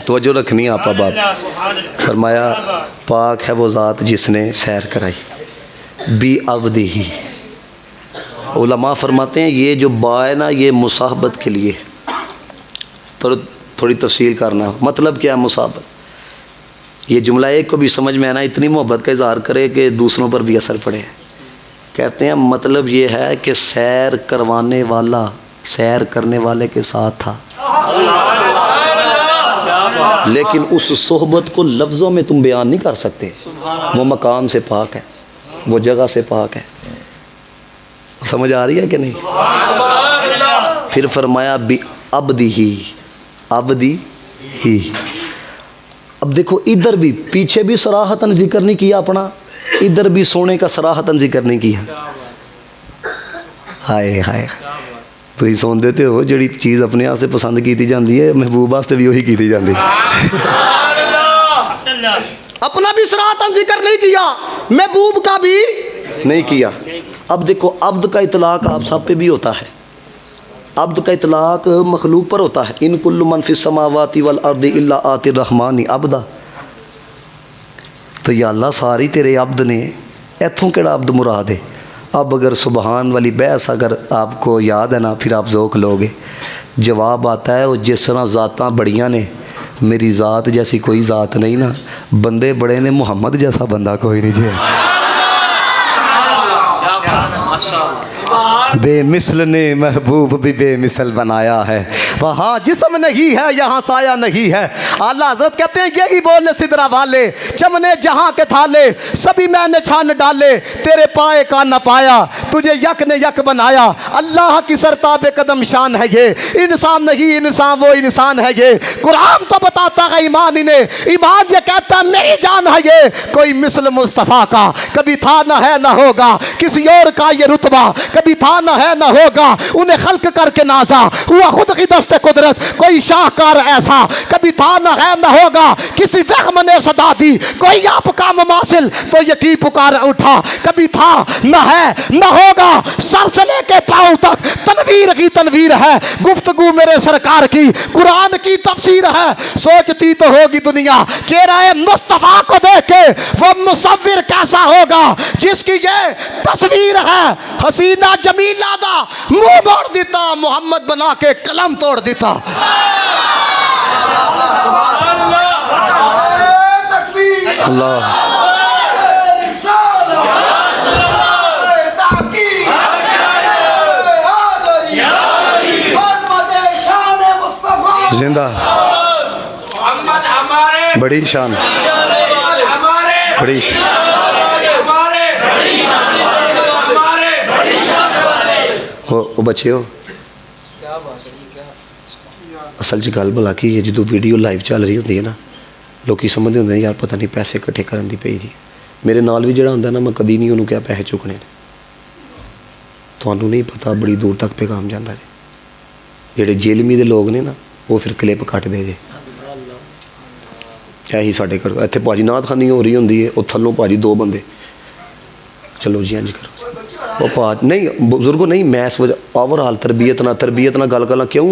Speaker 1: توجہ رکھنی آپ باب۔ فرمایا پاک ہے وہ ذات جس نے سیر کرائی بی عبدہ۔ علماء فرماتے ہیں یہ جو با ہے نا یہ مصاحبت کے لیے، تھوڑی تفصیل کرنا، مطلب کیا ہے مصاحبت؟ یہ جملہ ایک کو بھی سمجھ میں آنا، اتنی محبت کا اظہار کرے کہ دوسروں پر بھی اثر پڑے۔ کہتے ہیں مطلب یہ ہے کہ سیر کروانے والا سیر کرنے والے کے ساتھ تھا، لیکن اس صحبت کو لفظوں میں تم بیان نہیں کر سکتے۔ وہ مکان سے پاک ہے، وہ جگہ سے پاک ہے۔ سمجھ آ رہی ہے کہ نہیں؟ پھر فرمایا بی عبدہ، عبدی ہی۔ اب دیکھو ادھر بھی پیچھے بھی صراحتاً ذکر نہیں کیا اپنا، ادھر بھی سونے کا صراحتاً ذکر نہیں کیا۔ ہائے ہائے، تو ہی سون دیتے ہو جڑی چیز اپنے آپ سے پسند کیتی جاندی ہے، محبوب واسطے بھی وہی کیتی جاندی ہے۔ اپنا بھی صراحتاً ذکر نہیں کیا، محبوب کا بھی نہیں کیا۔ اب دیکھو عبد کا اطلاق آپ سب پہ بھی ہوتا ہے، عبد کا اطلاق مخلوق پر ہوتا ہے۔ ان کل من فی السماوات والارض الا آتی الرحمن عبدا۔ تو یا اللہ ساری تیرے عبد نے، ایتھوں کیڑا عبد مراد ہے؟ اب اگر سبحان والی بحث اگر آپ کو یاد ہے نا، پھر آپ ذوق لوگے۔ جواب آتا ہے وہ جس طرح ذاتاں بڑیاں نے، میری ذات جیسی کوئی ذات نہیں نا، بندے بڑے نے، محمد جیسا بندہ کوئی نہیں جی۔ بے مثل نے محبوب بھی بے مثل بنایا ہے، وہاں جسم نہیں ہے یہاں سایہ نہیں ہے۔ اعلیٰ حضرت کہتے ہیں یہی بولے سدرا والے، چمنے جہاں کے تھالے سبھی میں نے چھان ڈالے، تیرے پائے کا نہ پایا تجھے یک نے یک بنایا۔ اللہ کی سرتاب قدم شان ہے یہ، انسان نہیں انسان وہ انسان ہے یہ۔ قرآن تو بتاتا ہے ایمان انہیں، ایمان یہ کہتا ہے میری جان ہے یہ۔ کوئی مثل مصطفیٰ کا کبھی تھا نہ ہے نہ ہوگا، کسی اور کا یہ رتبہ کبھی تھا نہ ہے نہ ہوگا۔ انہیں خلق کر کے نازا ہوا خود کی دست قدرت، کوئی شاہکار ایسا کبھی تھا نہ ہے نہ ہوگا۔ کسی فہم نے صدا دی کوئی آپ کا مماثل، تو یقین پکار اٹھا کبھی تھا نہ ہے نہ ہوگا۔ سر سے لے کے پاؤں تک تنویر کی تنویر ہے، گفتگو میرے سرکار کی قرآن کی تفسیر ہے۔ سوچتی تو ہوگی دنیا چہرہ مصطفیٰ کو دیکھ کے وہ مصور کیسا ہوگا جس کی یہ تصویر ہے۔ حسینہ جمیلہ دا منہ موڑ دیتا محمد بنا کے قلم توڑ توڑ دیتا. اللہ زندہ بڑی شان بڑی وہ بچے ہو اصل جی گل بلا کی ہے جدو ویڈیو لائیو چل رہی ہوتی ہے نا لوگ سمجھتے ہوتے ہیں یار پتہ نہیں پیسے کٹھے کرن دی پئی جی. میرے نال بھی جڑا ہوتا ہے نا میں کدی نہیں انہوں کیا پیسے چکنے تھانوں نہیں پتہ بڑی دور تک پیغام جاتا ہے. جڑے جیلمی دے لوگ نے نا وہ پھر کلپ کٹ دے جے یہی ساڈے گھر اتنے پاجی نعت خوانی ہو رہی ہوندی ہے وہ تھلوں پاجی دو بندے چلو جی انج کرو وہ پاج نہیں بزرگوں نہیں میں اس وجہ اوور حال تربیت نہ گل کرنا کیوں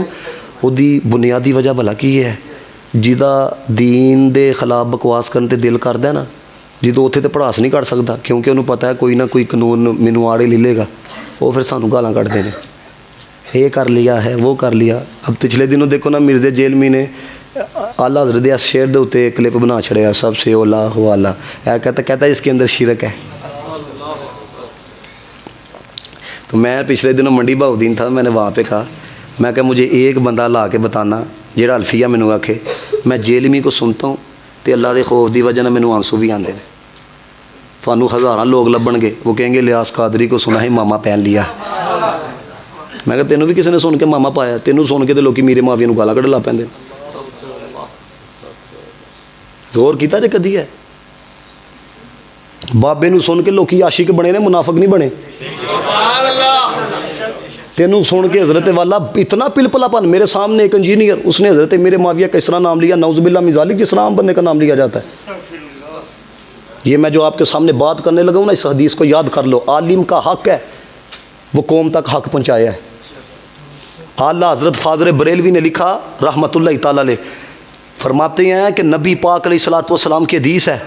Speaker 1: وہ دی بنیادی وجہ بھلا کی ہے جہاں دین دے خلاف بکواس کرنے تے دل کردا ہے نا جدوں اتنے تو پڑھاس نہیں کر سکتا کیونکہ انہوں پتہ ہے کوئی نہ کوئی قانون مینوں آڑے لے لے گا وہ پھر سانوں گالاں کڈدے نے یہ کر لیا ہے وہ کر لیا. اب پچھلے دنوں دیکھو نا مرزا جیلمی نے اعلیٰ حضرت اس شعر دے اتنے کلپ بنا چھڑیا سب سے اولا ہو اعلیٰ کہتا ہے اس کے اندر شرک ہے. تو میں پچھلے دنوں منڈی بہاؤدین تھا میں نے وہاں پہ کہا میں کہ مجھے ایک بندہ لا کے بتانا جہاں الفیہ مینوں آکھے میں جیلمی کو سنتا ہوں تو اللہ دے خوف دی وجہ نہ مینوں آنسو بھی آندے ہیں. تھانوں ہزاراں لوگ لبن گے وہ کہیں گے لیاس قادری کو سنا ہی ماما پہن لیا. میں کہا تینوں بھی کسی نے سن کے ماما پایا تینوں سن کے تو لوگ میرے معاویہ نوں گالاں کڈ لا پیندے. غور کیتا جے کدی ہے بابے نوں سن کے لوکی عاشق بنے نے منافق نہیں بنے. تینوں سن کے حضرت والا اتنا پلپلا پن میرے سامنے ایک انجینئر اس نے حضرت میرے معاویہ کا اس طرح نام لیا نعوذ باللہ من ذالک کس طرح عام بندے کا نام لیا جاتا ہے. یہ میں جو آپ کے سامنے بات کرنے لگا ہوں نا اس حدیث کو یاد کر لو عالم کا حق ہے وہ قوم تک حق پہنچایا ہے. اعلیٰ حضرت فاضل بریلوی نے لکھا رحمۃ اللہ تعالیٰ علیہ فرماتے ہیں کہ نبی پاک علیہ الصلوۃ والسلام کی حدیث ہے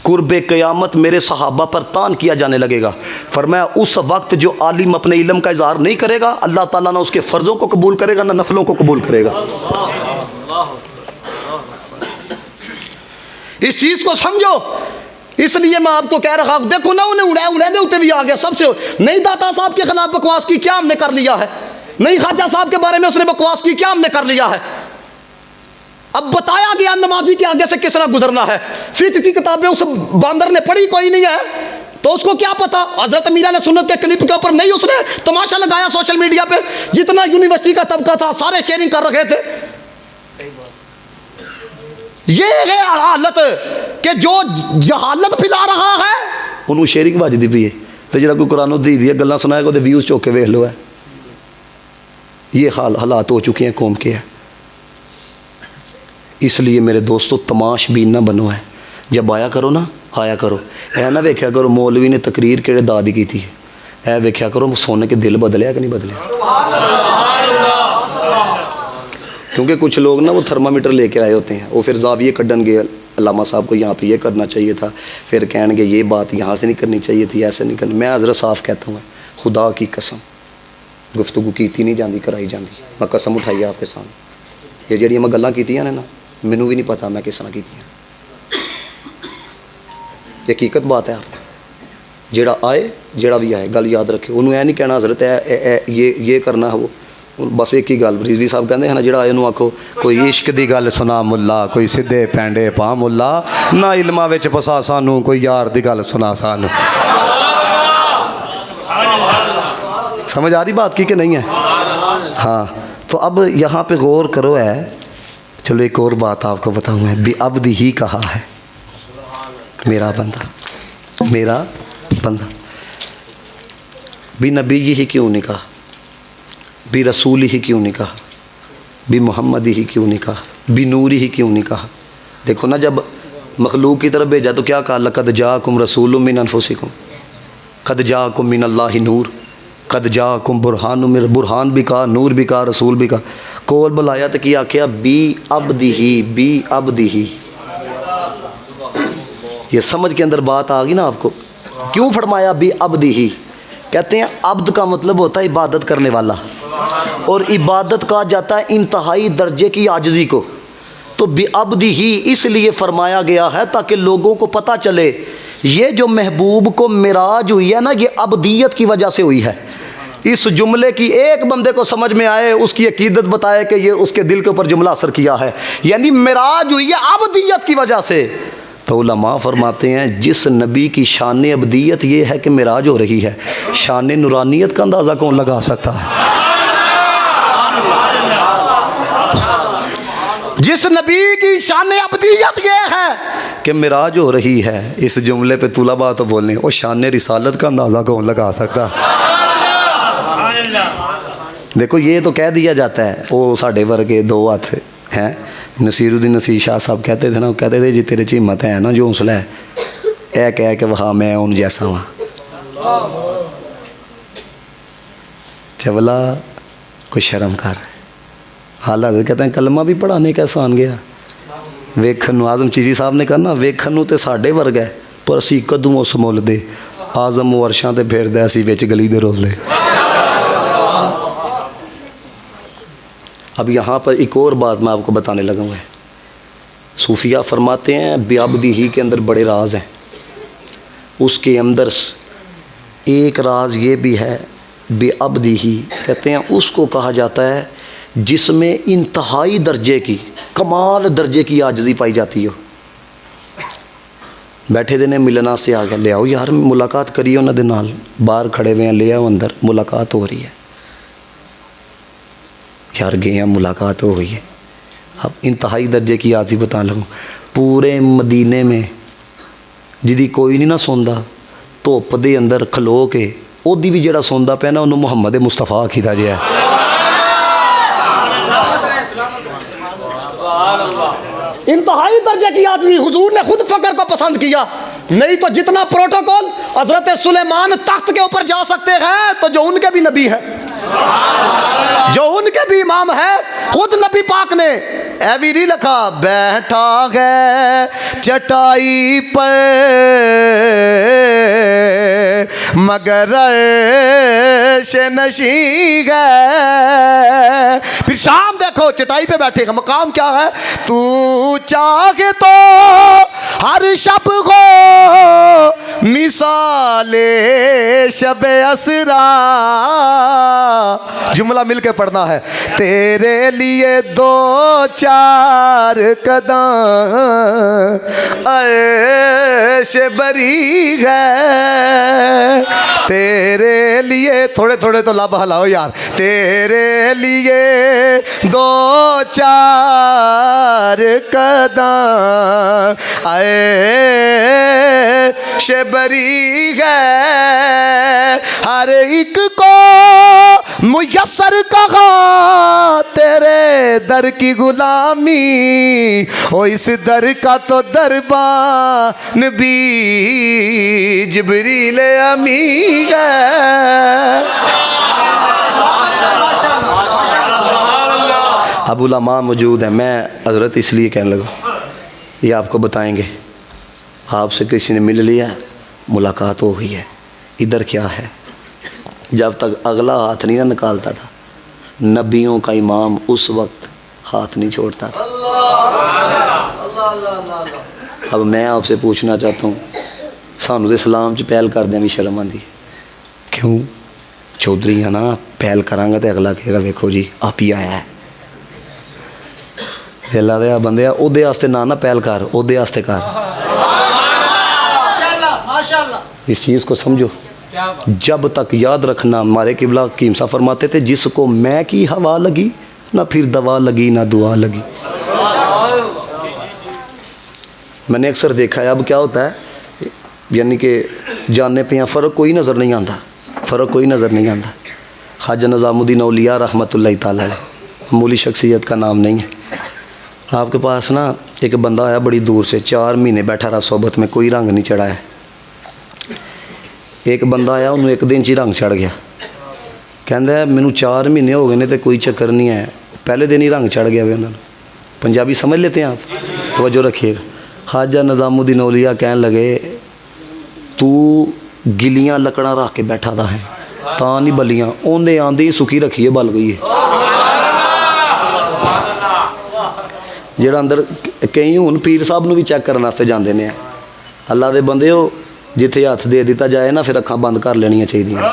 Speaker 1: قرب قیامت میرے صحابہ پر تان کیا جانے لگے گا. فرمایا اس وقت جو عالم اپنے علم کا اظہار نہیں کرے گا اللہ تعالیٰ نہ اس کے فرضوں کو قبول کرے گا نہ نفلوں کو قبول کرے گا. اس چیز کو سمجھو. اس لیے میں آپ کو کہہ رہا ہوں دیکھو نا انہیں اڑے دے اتنے بھی آ گیا سب سے نہیں داتا صاحب کے خلاف بکواس کی کیا ہم نے کر لیا ہے نہیں خواجہ صاحب کے بارے میں اس نے بکواس کی کیا ہم نے کر لیا ہے. اب بتایا گیا نمازی کے آگے سے کس طرح گزرنا ہے. فقہ کی کتابیں اس باندر نے پڑھی کوئی نہیں ہے تو اس کو کیا پتا. حضرت امیر اہل سنت کے کلپ کے اوپر نہیں اس نے تماشا لگایا سوشل میڈیا پہ جتنا یونیورسٹی کا طبقہ تھا سارے شیئرنگ کر رکھے تھے. یہ ہے حالت کہ جو جہالت پھیلا رہا ہے انہوں شیئرنگ بجتی پی ہے تو جڑا کوئی قرآن دی دی گلاں سنائے گا تو ویوز چوک کے ویکھ لو ہے. یہ حالات ہو چکے ہیں قوم کے ہیں. اس لیے میرے دوستو تماش بین نہ بنو ہے جب آیا کرو نا آیا کرو اے نہ ویکھیا کرو مولوی نے تقریر کہڑے داد کی تھی اے ویکھیا کرو سونے کے دل بدلیا کہ نہیں بدلیا. کیونکہ کچھ لوگ نا وہ تھرمامیٹر لے کے آئے ہوتے ہیں وہ پھر زاویے کڈن گے علامہ صاحب کو یہاں پہ یہ کرنا چاہیے تھا پھر کہیں گے یہ بات یہاں سے نہیں کرنی چاہیے تھی ایسے نہیں کرنا. میں حضرت صاف کہتا ہوں خدا کی قسم گفتگو کیتی نہیں جاندی کرائی جاندی. میں قسم اٹھائی آپ کے سامنے یہ جڑیاں میں گلاں کیتیاں نے نا مینوں بھی نہیں پتا میں کس طرح کیتیاں. یہ حقیقت بات ہے. آپ جیڑا آئے جیڑا بھی آئے گل یاد رکھے انہوں اے نہیں کہنا حضرت یہ کرنا ہے وہ بس ایک ہی گل رضوی صاحب کہندے ہیں نا جڑا انہوں آکھو کوئی عشق دی گل سنا ملا کوئی سدھے پینڈے پا ملا نہ علماں وچ پسا سانوں کوئی یار دی گل سنا سانوں. سمجھ آ رہی بات کی کہ نہیں ہے. ہاں تو اب یہاں پہ غور کرو ہے. چلو ایک اور بات آپ کو بتاؤں میں بھی عبد ہی کہا ہے میرا بندہ بھی نبی ہی کیوں نہیں کہا بھی رسول ہی کیوں نہیں کہا بھی محمد ہی کیوں نہیں کہا بھی نور ہی کیوں نہیں کہا. دیکھو نا جب مخلوق کی طرف بھیجا تو کیا کہا لقد جاءکم رسول من انفسکم قد جاءکم من اللہ نور قد جاءکم برہان بھی کہا نور بھی کہا رسول بھی کہا. کول بلایا تو کیا کیا بی عبدہ. یہ سمجھ کے اندر بات آ گئی نا آپ کو. کیوں فرمایا بی عبدہ؟ کہتے ہیں عبد کا مطلب ہوتا ہے عبادت کرنے والا.
Speaker 2: اور عبادت کہا جاتا ہے انتہائی درجے کی عاجزی کو. تو بعبدہ اس لیے فرمایا گیا ہے تاکہ لوگوں کو پتہ چلے یہ جو محبوب کو معراج ہوئی ہے نا یہ عبدیت کی وجہ سے ہوئی ہے. اس جملے کی ایک بندے کو سمجھ میں آئے, اس کی عقیدت بتائے کہ یہ اس کے دل کے اوپر جملہ اثر کیا ہے, یعنی معراج ہوئی ہے عبدیت کی وجہ سے. تو علماء فرماتے ہیں جس نبی کی شان عبدیت یہ ہے کہ معراج ہو رہی ہے, شان نورانیت کا اندازہ کون لگا سکتا ہے؟ جس نبی کی شان عبدیت یہ ہے کہ معراج ہو رہی ہے, اس جملے پہ طلباء تو بولنے وہ شان رسالت کا اندازہ کون لگا سکتا ہے؟ دیکھو یہ تو کہہ دیا جاتا ہے, وہ ساڑھے ورگے دو ہاتھ ہیں, نصیر الدین نصیر شاہ صاحب کہتے تھے نا, وہ کہتے تھے جی تیرے چ ہمت ہے نا جو حوصلہ ہے اے کہہ کہ وہاں میں ان جیسا ہوں. چولا کوئی شرم کر. حالات کہتے ہیں کلمہ بھی پڑھانے کا آسان گیا. ویکھن آزم چیزی صاحب نے کہا نا ویکھن تے ساڈے ورگ ہے پر اسی کدوں اس مول دے, آزم ورشاں تے پھر دے اسی وچ گلی دے رول دے. اب یہاں پر ایک اور بات میں آپ کو بتانے لگا ہوں. صوفیہ فرماتے ہیں بعبدہ کے اندر بڑے راز ہیں. اس کے اندر ایک راز یہ بھی ہے بعبدہ, کہتے ہیں اس کو کہا جاتا ہے جس میں انتہائی درجے کی کمال درجے کی عاجزی پائی جاتی ہو. بیٹھے دے نے ملنا سے آ گیا, لے آؤ یار ملاقات کریے انہاں دے نال, باہر کھڑے ہوئے ہیں لے آؤ اندر ملاقات ہو رہی ہے, یار گئے ہیں ملاقات ہو گئی ہے. اب انتہائی درجے کی عاجزی بتا لگوں. پورے مدینے میں جدی کوئی نہیں نہ سوندا دھوپ دے اندر کھلو کے او دی بھی جڑا سوندا پیا نا انہوں محمد مصطفیٰ کیتا جیا ہے. انتہائی درجے کی عاجزی. حضور نے خود فقر کو پسند کیا, نہیں تو جتنا پروٹوکول حضرت سلیمان تخت کے اوپر جا سکتے ہیں تو جو ان کے بھی نبی ہے, جو ان کے بھی امام ہے, خود نبی پاک نے اے بھی نہیں لکھا بیٹھا ہے چٹائی پر مگر عرش نشین ہے. پھر شام دیکھو چٹائی پہ بیٹھے گا, مقام کیا ہے؟ تو چاہے تو ہر شب ہو مثال شب اسرا. جملہ مل کے پڑھنا ہے. تیرے لیے دو چار قدم عرش بری ہے, تیرے لیے تھوڑے تھوڑے تو لب ہلاؤ یار. تیرے لیے دو چار قدم عرش بری ہے, ہر ایک کو میسر کہا تیرے در کی غلامی, او اس در کا تو دربان بھی جبریل امی ہے. اب علماء موجود ہیں, میں حضرت اس لیے کہنے لگا یہ آپ کو بتائیں گے. آپ سے کسی نے مل لیا, ملاقات ہو گئی ہے, ادھر کیا ہے؟ جب تک اگلا ہاتھ نہیں نہ نکالتا تھا نبیوں کا امام اس وقت ہاتھ نہیں چھوڑتا تھا. اب میں آپ سے پوچھنا چاہتا ہوں, سانو دے اسلام چ پہل کر دیں بھی شرم آندی کیوں؟ چودھری ہے نا, پہل کرانگا تو اگلا کہے گا ویکھو جی آپ ہی آیا ہے. اللہ دیا بندے او دے واسطے نہ پہل کر, او دے واسطے کر. اس چیز کو سمجھو. جب تک یاد رکھنا, ہمارے قبلہ حکیم صاحب فرماتے تھے جس کو میں کی ہوا لگی نہ پھر دوا لگی نہ دعا لگی. میں نے اکثر دیکھا ہے اب کیا ہوتا ہے, یعنی کہ جاننے پہ فرق کوئی نظر نہیں آتا, فرق کوئی نظر نہیں آتا. خواجہ نظام الدین اولیاء رحمۃ اللہ تعالی علیہ, معمولی شخصیت کا نام نہیں ہے. آپ کے پاس نا ایک بندہ آیا بڑی دور سے, 4 مہینے بیٹھا رہا صحبت میں, کوئی رنگ نہیں چڑھا ہے. ایک بندہ آیا, انہوں ایک دن چ رنگ چڑھ گیا. کہندا ہے مینوں 4 مہینے ہو گئے نے تے کوئی چکر نہیں ہے, پہلے دن ہی رنگ چڑھ گیا انہوں نے. پنجابی سمجھ لیتے ہیں آپ, توجہ رکھیے گا. خواجہ نظام الدین اولیاء کہنے لگے تو گلیاں لکڑاں رکھ کے بیٹھا تھا ہے, تاں نہیں بلیاں, اوندے آندھی سکی رکھیے بل گئی ہے. ਜਿਹੜਾ ਅੰਦਰ ਕਈ ਹੁਣ ਪੀਰ ਸਾਹਿਬ ਨੂੰ ਵੀ ਚੈੱਕ ਕਰਨ ਵਾਸਤੇ ਜਾਂਦੇ ਨੇ। ਅੱਲਾ ਦੇ ਬੰਦੇ ਹੋ, ਜਿੱਥੇ ਹੱਥ ਦੇ ਦਿੱਤਾ ਜਾਏ ਨਾ ਫਿਰ ਅੱਖਾਂ ਬੰਦ ਕਰ ਲੈਣੀਆਂ ਚਾਹੀਦੀਆਂ।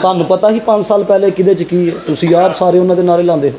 Speaker 2: ਤੁਹਾਨੂੰ ਪਤਾ ਹੀ 5 ਸਾਲ ਪਹਿਲੇ ਕਿਹਦੇ ਚ ਕੀ ਹੈ। ਤੁਸੀਂ ਆਪ ਸਾਰੇ ਉਹਨਾਂ ਦੇ ਨਾਰੇ ਲਾਉਂਦੇ ਹੋ।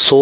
Speaker 2: 100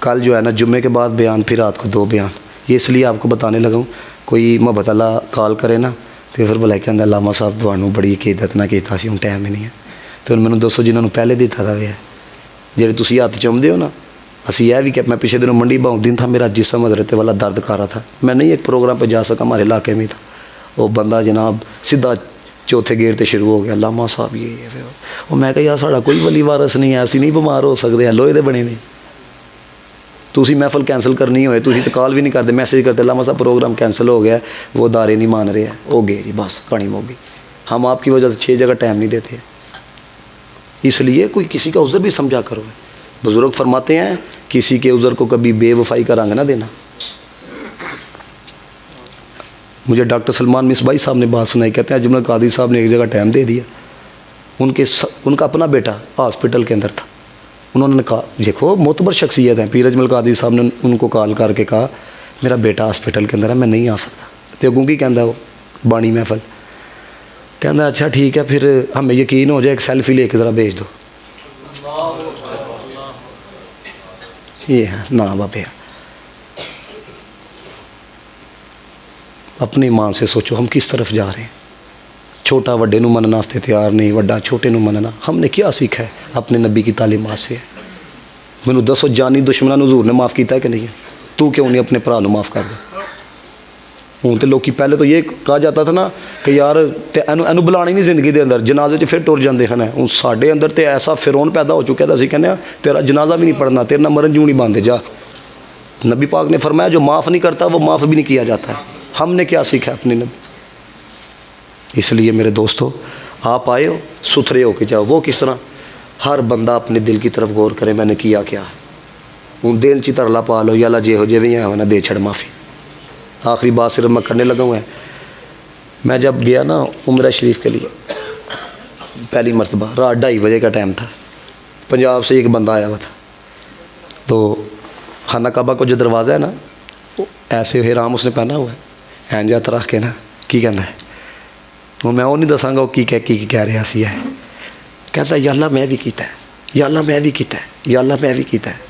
Speaker 2: کل جو ہے نا جمعے کے بعد بیان، پھر رات کو 2 بیان. یہ اس لیے آپ کو بتانے لگا ہوں. کوئی محبت اللہ کال کرے نا تو پھر بلا کہ علامہ صاحب تمہیں بڑی عقیدت نہ کیتا سی، ہوں ٹائم ہی نہیں ہے. تو میں نے دسو جنہوں نے پہلے دیتا تھا وہ جڑے تسی ہاتھ چومدے ہو نا. اسی یہ بھی کہ میں پچھلے دنوں منڈی باؤں دن تھا، میرا جسم حضرت والا درد کر رہا تھا. میں نہیں ایک پروگرام پہ جا سکا، ہمارے علاقے میں تھا. وہ بندہ جناب سیدھا چوتھے گیئر تے شروع ہو گیا، علامہ صاحب یہ وہ. میں کہا یار ساڑا کوئی ولی وارث نہیں ہے، اسی نہیں بیمار ہو سکتے ہیں، لوہے دے بنے نہیں. تسی محفل کینسل کرنی ہوئے تسی تو کال بھی نہیں کرتے، میسیج کرتے علامہ صاحب پروگرام کینسل ہو گیا، وہ ادارے نہیں مان رہے ہیں. ہو گئے جی، بس کہانی ہو گئی. ہم آپ کی وجہ سے 6 جگہ ٹائم نہیں دیتے. اس لیے کوئی کسی کا عذر بھی سمجھا کرو. بزرگ فرماتے ہیں کسی کے عذر کو کبھی بے وفائی کا رنگ نہ دینا. مجھے ڈاکٹر سلمان مصباحی صاحب نے بات سنائی، کہتے ہیں اجمل قادری صاحب نے ایک جگہ ٹائم دے دیا. ان کا اپنا بیٹا ہاسپٹل کے اندر تھا. انہوں نے کہا دیکھو معتبر شخصیت ہیں، پیر اجمل قادری صاحب نے ان کو کال کر کے کہا میرا بیٹا ہاسپٹل کے اندر ہے، میں نہیں آ سکتا. تو اگوں کی کہندا وہ بانی محفل کہندا اچھا ٹھیک ہے، پھر ہمیں یقین ہو جائے ایک سیلفی لے کے ذرا بھیج دو. یہ ہے نا بابے. اپنی ماں سے سوچو ہم کس طرف جا رہے ہیں. چھوٹا وڈے نو مننا واسطے تیار نہیں، وڈا چھوٹے نو مننا. ہم نے کیا سیکھا ہے اپنے نبی کی تعلیمات سے؟ مینوں دسو جانی دشمنوں نو حضور نے معاف کیتا ہے کہ نہیں ہے؟ تو کیوں نہیں اپنے بھرا نو معاف کر دے؟ ہوں تو لوگ پہلے تو یہ کہا جاتا تھا نا کہ یار اینو بلانا ہی نہیں زندگی دے اندر، جنازے چ پھر ٹر جاندے ہیں. ہوں ساڈے اندر تے ایسا فرعون پیدا ہو چکا تھا، اسی کہنے تیرا جنازہ بھی نہیں پڑھنا، تیرے نہ مرن جوں نہیں باندھے جا. نبی پاک نے فرمایا جو معاف نہیں کرتا وہ معاف بھی نہیں کیا جاتا ہے. ہم نے کیا سیکھا اپنے نبی؟ اس لیے میرے دوستو آپ آئے ہو ستھرے ہو کے جاؤ. وہ کس طرح؟ ہر بندہ اپنے دل کی طرف غور کرے، میں نے کیا کیا. ہوں دل چی ترلا پا لو، یا جے ہو جے بھی ہیں دے چھڑ معافی. آخری بات صرف میں کرنے لگا ہوں ہے. میں جب گیا نا عمرہ شریف کے لیے پہلی مرتبہ، رات 2:30 بجے کا ٹائم تھا. پنجاب سے ایک بندہ آیا ہوا تھا. تو خانہ کعبہ کو جو دروازہ ہے نا ایسے احرام اس نے پہنا ہوا ہے، اینجا طرح کے نا کی کہنا ہے وہ میں وہ نہیں دساں گا وہ کی کہہ رہا سی ہے. کہتا ہے یا اللہ میں بھی کیتا ہے، یا اللہ میں بھی کیتا ہے، یا اللہ میں بھی کیتا ہے.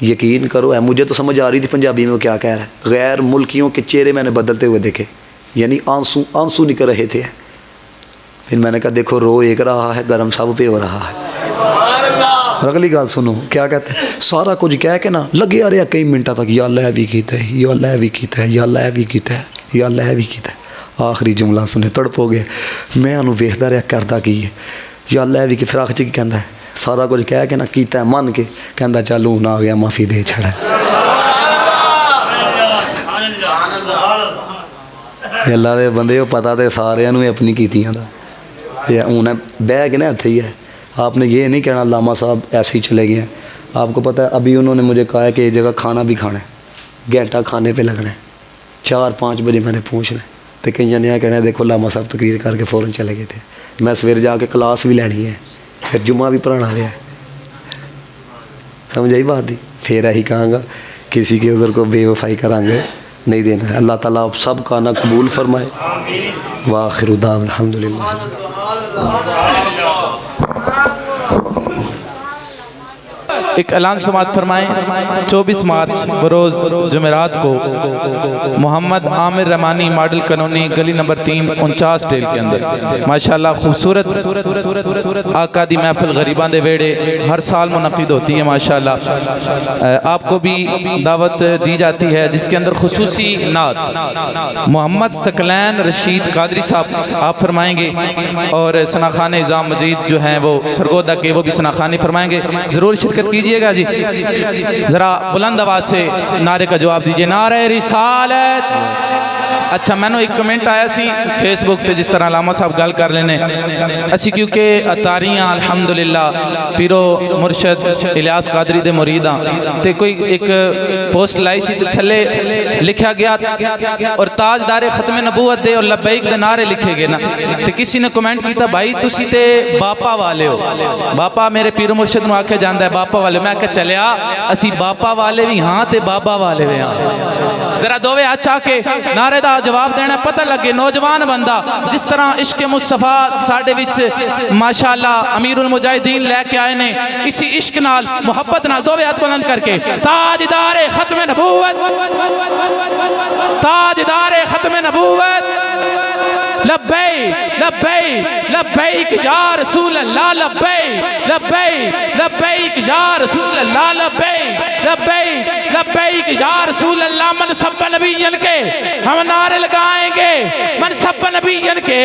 Speaker 2: یقین کرو ہے مجھے تو سمجھ آ رہی تھی پنجابی میں وہ کیا کہہ رہا ہے. غیر ملکیوں کے چہرے میں نے بدلتے ہوئے دیکھے، یعنی آنسو نکل رہے تھے. پھر میں نے کہا دیکھو رو ایک رہا ہے، گرم سب پہ ہو رہا ہے. اور اگلی گال سنو کیا کہتے ہیں، سارا کچھ کہہ کے نا لگے آ رہا کئی منٹوں تک، یا اللہ بھی کیتا ہے، یا اللہ بھی کیتا ہے، یا اللہ بھی کیتا ہے، یا اللہ بھی کیتا ہے. آخری جملہ سنے تڑپ ہو گیا. میں انہوں ویکھدا رہا کردا کی ہے، یا اللہ بھی کی فراق چ کی کہندا ہے. سارا کچھ کہہ کے نا کیتا ہے من کے، کہندا چل ہوں آ گیا معافی دے چھڑا. اللہ دے بندے وہ پتہ تے سارے اپنی کیتیاں دا. انہیں بہ کے نا اتھے ہی ہے. آپ نے یہ نہیں کہنا علامہ صاحب ایسے ہی چلے گئے ہیں. آپ کو پتہ ہے ابھی انہوں نے مجھے کہا ہے کہ ایک جگہ کھانا بھی کھانا ہے، گھنٹہ کھانے پہ لگنا ہے، 4-5 بجے میں نے پہنچنا ہے. تو کئی نے کہنا ہے دیکھو علامہ صاحب تقریر کر کے فوراً چلے گئے تھے. میں سویر جا کے کلاس بھی لینی ہے، پھر جمعہ بھی پڑھانا ہوا ہے. سمجھ آئی بات دی؟ پھر یہی کہاں گا کسی کے عذر کو بے وفائی کریں گے نہیں دینا ہے. اللہ تعالیٰ آپ سب کا نہ قبول فرمائے. وآخر دعوانا الحمدللہ.
Speaker 3: ایک اعلان سماعت فرمائیں. 24 مارچ بروز جمعرات کو محمد عامر رحمانی ماڈل کالونی گلی نمبر 3 49 ڈیل کے اندر ماشاءاللہ خوبصورت آقا دی محفل غریبان دے ویڑے ہر سال منعقد ہوتی ہے. ماشاءاللہ آپ کو بھی دعوت دی جاتی ہے جس کے اندر خصوصی نعت محمد ثقلین رشید قادری صاحب آپ فرمائیں گے، اور ثناخان نظام مزید جو ہیں وہ سرگودہ کے وہ بھی ثناخانی فرمائیں گے. ضرور شرکت کیجئے گا جی. ذرا بلند آواز سے نعرے کا جواب دیجئے، نعرہ رسالت. اچھا میں نے ایک کمنٹ آیا سی فیس بک پہ جس طرح علامہ صاحب گال کر لینے اسی کیونکہ اتاریاں الحمدللہ پیرو مرشد الیاس قادری دے مریداں تے کوئی ایک پوسٹ لائی سی تھلے لکھا گیا اور تاجدار ختم نبوت دے اور لبیک دے نعرے لکھے گئے نا. تے کسی نے کمنٹ کیتا بھائی تسی تے باپا والے ہو، باپا میرے پیرو مرشد نو آکھے جاندہ ہے باپا والے. میں کہا چلیا اسی باپا والے بھی ہاں تے بابا والے بھی ہاں. ذرا دووے آچا کے نعرہ نعرے دا جواب دینا پتہ لگے نوجوان بندہ جس طرح عشق مصطفیٰ ساڈے وچ ماشاءاللہ امیر المجاہدین لے کے آئے نے اسی عشق نال محبت نال دو ہاتھ بلند کر کے تاجدار ختم نبوت تاجدار ختم نبوت لبیک لبیک لبیک یا رسول اللہ لبیک لبیک لبیک یا رسول اللہ لبیک لبیک لبیک یا رسول اللہ منصب نبیین کے ہم نعرے لگائیں گے منصب نبیین کے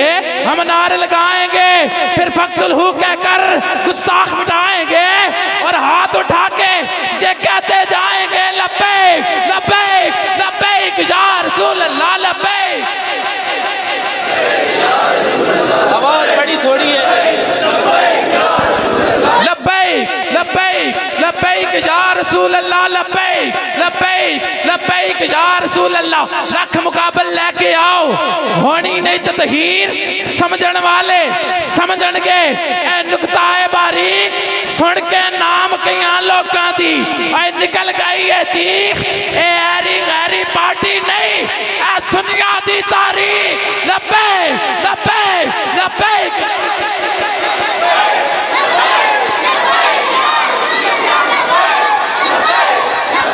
Speaker 3: ہم نعرے لگائیں گے پھر فقط الہو کہہ کر گستاخ مٹائیں گے اور ہاتھ اٹھا کے یہ کہتے جائیں گے لبیک لبیک لبیک یا رسول اللہ لبیک آواز بڑی تھوڑی ہے لبیک لبیک لبیک یا رسول اللہ لبیک لبیک لبیک یا رسول اللہ لکھ مقابل لے کے آؤ ہونی نہیں تطہیر سمجھن والے سمجھن گے اے نکتہ باریک سن کے نام کیاں لوکاں دی اے نکل گئی ہے چیخ اے ایری غیری پارٹی نہیں اے سنیا دی تاریخ لبیک لبیک لبیک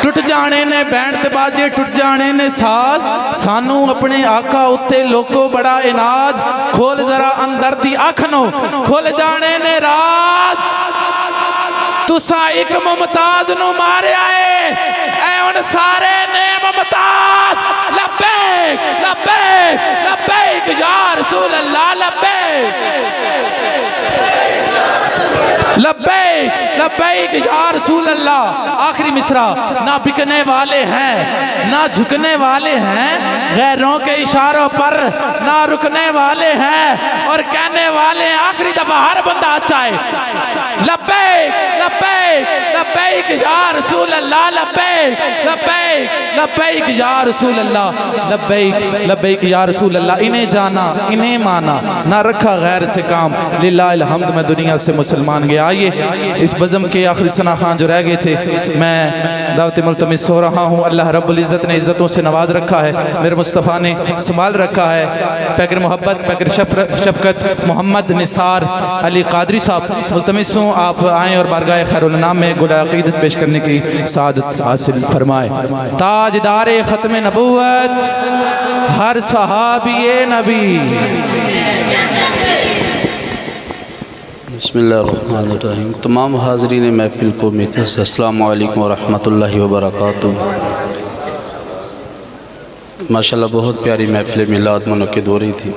Speaker 3: ٹوٹ جانے نے بینڈ تے باجے ٹوٹ جانے نے ساز سانو اپنے آقا اتے لوکو بڑا اناز کھول ذرا اندر دی آنکھنو کھول جانے نے راز تسا ایک ممتاز نو مارے آئے اے ان سارے نے ممتاز لبیک لبیک لبیک یا رسول اللہ لبیک لبیک لبیک یا رسول اللہ آخری مصرع نہ بکنے والے ہیں نہ جھکنے والے ہیں غیروں کے اشاروں پر نہ رکنے والے ہیں اور کہنے والے ہیں آخری دفعہ ہر بندہ چاہے لبیک لبیک لبیک یا رسول اللہ لبیک لبیک لبیک یا رسول اللہ لبیک لبیک یا رسول اللہ انہیں جانا انہیں مانا نہ رکھا غیر سے کام للہ الحمد میں دنیا سے مسلمان گیا آئیے اس بزم کے آخری ثنا خان جو رہ گئے تھے میں دعوت ملتمس ہو رہا ہوں اللہ رب العزت نے عزتوں سے نواز رکھا ہے میرے مصطفیٰ نے سنبھال رکھا ہے پیکر محبت پیکر شفقت محمد نثار علی قادری صاحب ملتمس ہوں آپ آئیں اور بارگاہ خیرالانام میں گل عقیدت پیش کرنے کی سعادت حاصل فرمائے تاجدار ختم نبوت ہر صحابی نبی
Speaker 4: بسم اللہ الرحمن الرحیم تمام حاضرین محفل کو میٹھے سے السلام علیکم ورحمۃ اللہ وبرکاتہ ماشاءاللہ بہت پیاری محفل میلاد منعقد ہو رہی تھی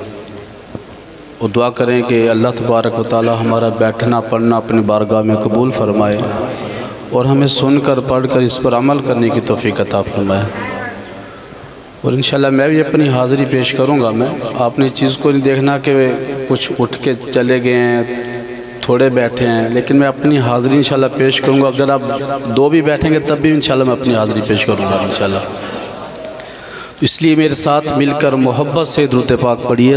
Speaker 4: اور دعا کریں کہ اللہ تبارک و تعالی ہمارا بیٹھنا پڑھنا اپنی بارگاہ میں قبول فرمائے اور ہمیں سن کر پڑھ کر اس پر عمل کرنے کی توفیق عطا فرمائے اور انشاءاللہ میں بھی اپنی حاضری پیش کروں گا میں آپ نے اس چیز کو نہیں دیکھنا کہ کچھ اٹھ کے چلے گئے ہیں تھوڑے بیٹھے ہیں لیکن میں اپنی حاضری انشاءاللہ پیش کروں گا اگر آپ دو بھی بیٹھیں گے تب بھی انشاءاللہ میں اپنی حاضری پیش کروں گا انشاءاللہ اس لیے میرے ساتھ مل کر محبت سے درود پاک پڑھیے